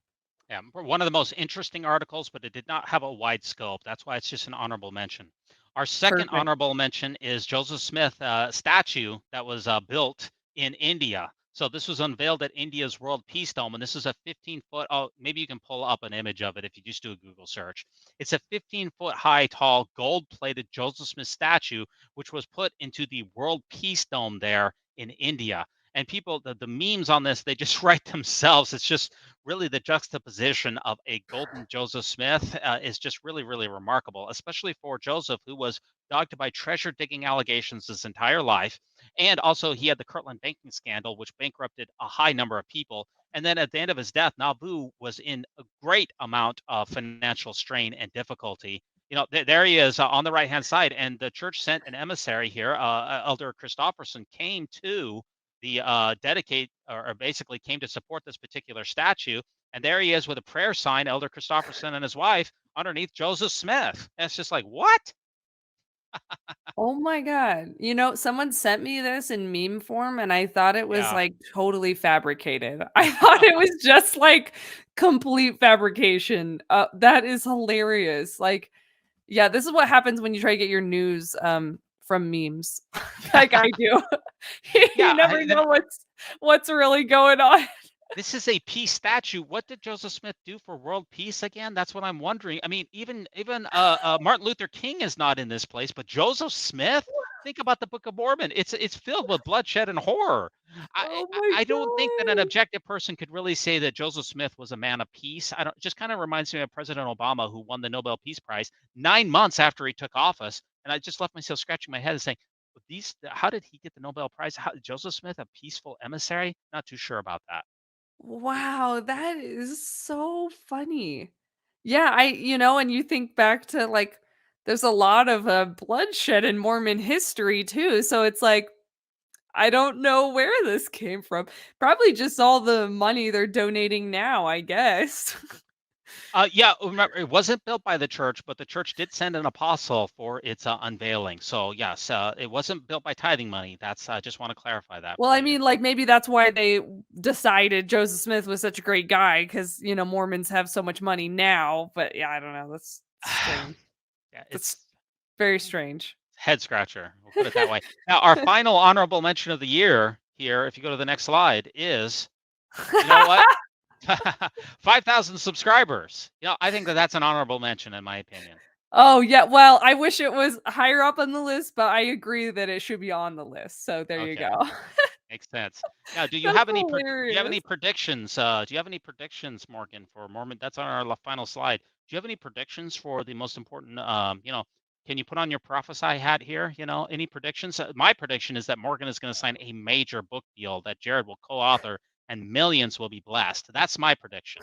Yeah, one of the most interesting articles, but it did not have a wide scope. That's why it's just an honorable mention. Our second Perfect. honorable mention is Joseph Smith statue that was built in India. So this was unveiled at India's World Peace Dome, and this is a 15-foot. Oh, maybe you can pull up an image of it if you just do a Google search. It's a 15-foot high, tall, gold-plated Joseph Smith statue, which was put into the World Peace Dome there in India. And people, the memes on this, they just write themselves. It's just really the juxtaposition of a golden Joseph Smith is just really, really remarkable, especially for Joseph, who was dogged by treasure digging allegations his entire life. And also, he had the Kirtland banking scandal, which bankrupted a high number of people. And then at the end of his death, Nauvoo was in a great amount of financial strain and difficulty. There he is on the right hand side. And the church sent an emissary here. Elder Christofferson came to the dedicate or basically came to support this particular statue. And there he is with a prayer sign, Elder Christofferson and his wife, underneath Joseph Smith. And it's just like, what? Oh my god. Someone sent me this in meme form, and I thought it was, Yeah. like, totally fabricated. I thought it was just, like, complete fabrication. That is hilarious. Like, yeah, this is what happens when you try to get your news, from memes like I do. You Yeah. never know what's really going on. This is a peace statue. What did Joseph Smith do for world peace again? That's what I'm wondering. I mean, even Martin Luther King is not in this place, but Joseph Smith. Think about the Book of Mormon. It's filled with bloodshed and horror. I Oh I my I don't think that an god. objective person could really say that Joseph Smith was a man of peace. I don't. Just kind of reminds me of President Obama, who won the Nobel Peace Prize 9 months after he took office, and I just left myself scratching my head and saying, how did he get the Nobel Prize? Joseph Smith, a peaceful emissary? Not too sure about that. Wow, that is so funny. Yeah, and you think back to, like, there's a lot of bloodshed in Mormon history too. So it's like, I don't know where this came from. Probably just all the money they're donating now, I guess. Yeah, remember, it wasn't built by the church, but the church did send an apostle for its unveiling. So yes, it wasn't built by tithing money. That's I just want to clarify that Well, for I you. mean, like, maybe that's why they decided Joseph Smith was such a great guy because, Mormons have so much money now. But yeah, I don't know. That's strange. Yeah, That's it's very strange. head scratcher. We'll put it that way. Now, our final honorable mention of the year here, if you go to the next slide, is you know what? 5,000 subscribers. I think that that's an honorable mention in my opinion. Oh, yeah, well, I wish it was higher up on the list, but I agree that it should be on the list, so there you Okay. go. Makes sense. Now, do you That's have any hilarious. predictions? Do you have any predictions, Morgan, for Mormon? That's on our final slide. Do you have any predictions for the most important? Can you put on your prophesy hat here? Any predictions? My prediction is that Morgan is going to sign a major book deal that Jared will co-author, and millions will be blessed. That's my prediction.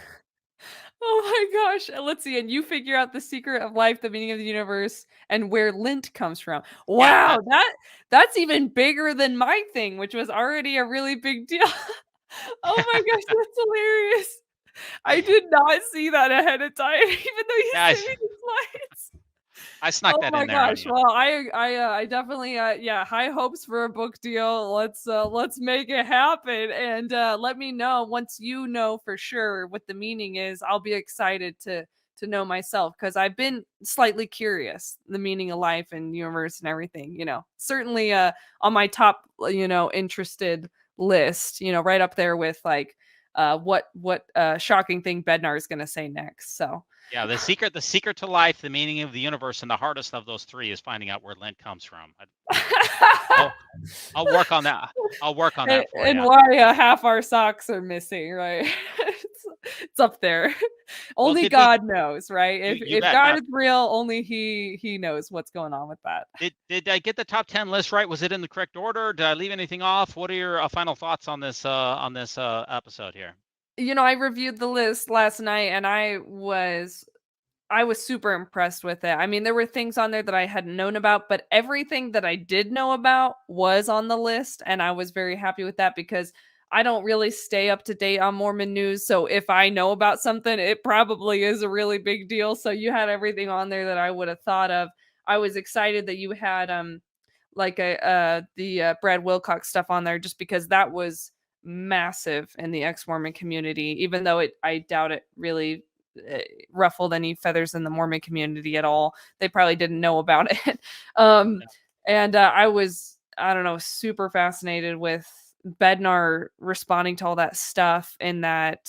Oh my gosh. Let's see. And you figure out the secret of life, the meaning of the universe, and where lint comes from. Yeah, Wow, that's even bigger than my thing, which was already a really big deal. Oh my gosh, that's hilarious. I did not see that ahead of time, even though you yeah. sent me the slides. I snuck Oh that my in there on gosh. you. Well, I definitely yeah, high hopes for a book deal. Let's make it happen and let me know once you know for sure what the meaning is. I'll be excited to know myself because I've been slightly curious the meaning of life and universe and everything, Certainly on my top, interested list, right up there with like what shocking thing Bednar is going to say next. So Yeah, the secret to life, the meaning of the universe, and the hardest of those three is finding out where lint comes from. I'll I'll work on that. I'll work on and, that for and you. why half our socks are missing, right? it's up there. Well, Only did we? God knows, right? You, If you if bet. God Now, is real, only he knows what's going on with that. did I get the top 10 list right? Was it in the correct order? Did I leave anything off? What are your final thoughts on this episode here? I reviewed the list last night and I was super impressed with it. I mean, there were things on there that I hadn't known about, but everything that I did know about was on the list. And I was very happy with that because I don't really stay up to date on Mormon news. So if I know about something, it probably is a really big deal. So you had everything on there that I would have thought of. I was excited that you had like the Brad Wilcox stuff on there just because that was massive in the ex-Mormon community, even though I doubt it really ruffled any feathers in the Mormon community at all. They probably didn't know about it. Um, Yeah. and I don't know, super fascinated with Bednar responding to all that stuff in that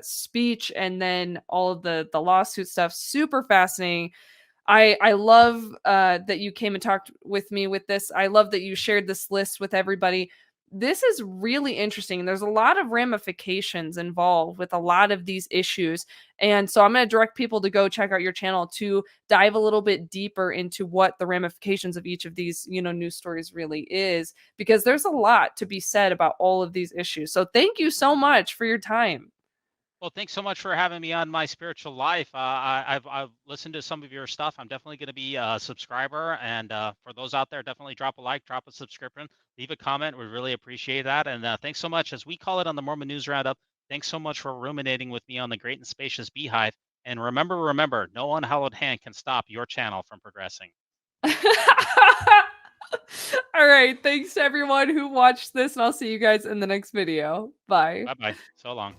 speech, and then all of the lawsuit stuff. Super fascinating. I love that you came and talked with me with this. I love that you shared this list with everybody. This is really interesting. There's a lot of ramifications involved with a lot of these issues. And so I'm going to direct people to go check out your channel to dive a little bit deeper into what the ramifications of each of these, news stories really is, because there's a lot to be said about all of these issues. So thank you so much for your time. Well, thanks so much for having me on my spiritual life. I've listened to some of your stuff. I'm definitely going to be a subscriber, and for those out there, definitely drop a like, drop a subscription, leave a comment. We really appreciate that. And thanks so much, as we call it on the Mormon News Roundup. Thanks so much for ruminating with me on the great and spacious beehive. And remember, no unhallowed hand can stop your channel from progressing. All right. Thanks to everyone who watched this, and I'll see you guys in the next video. Bye. Bye bye. So long.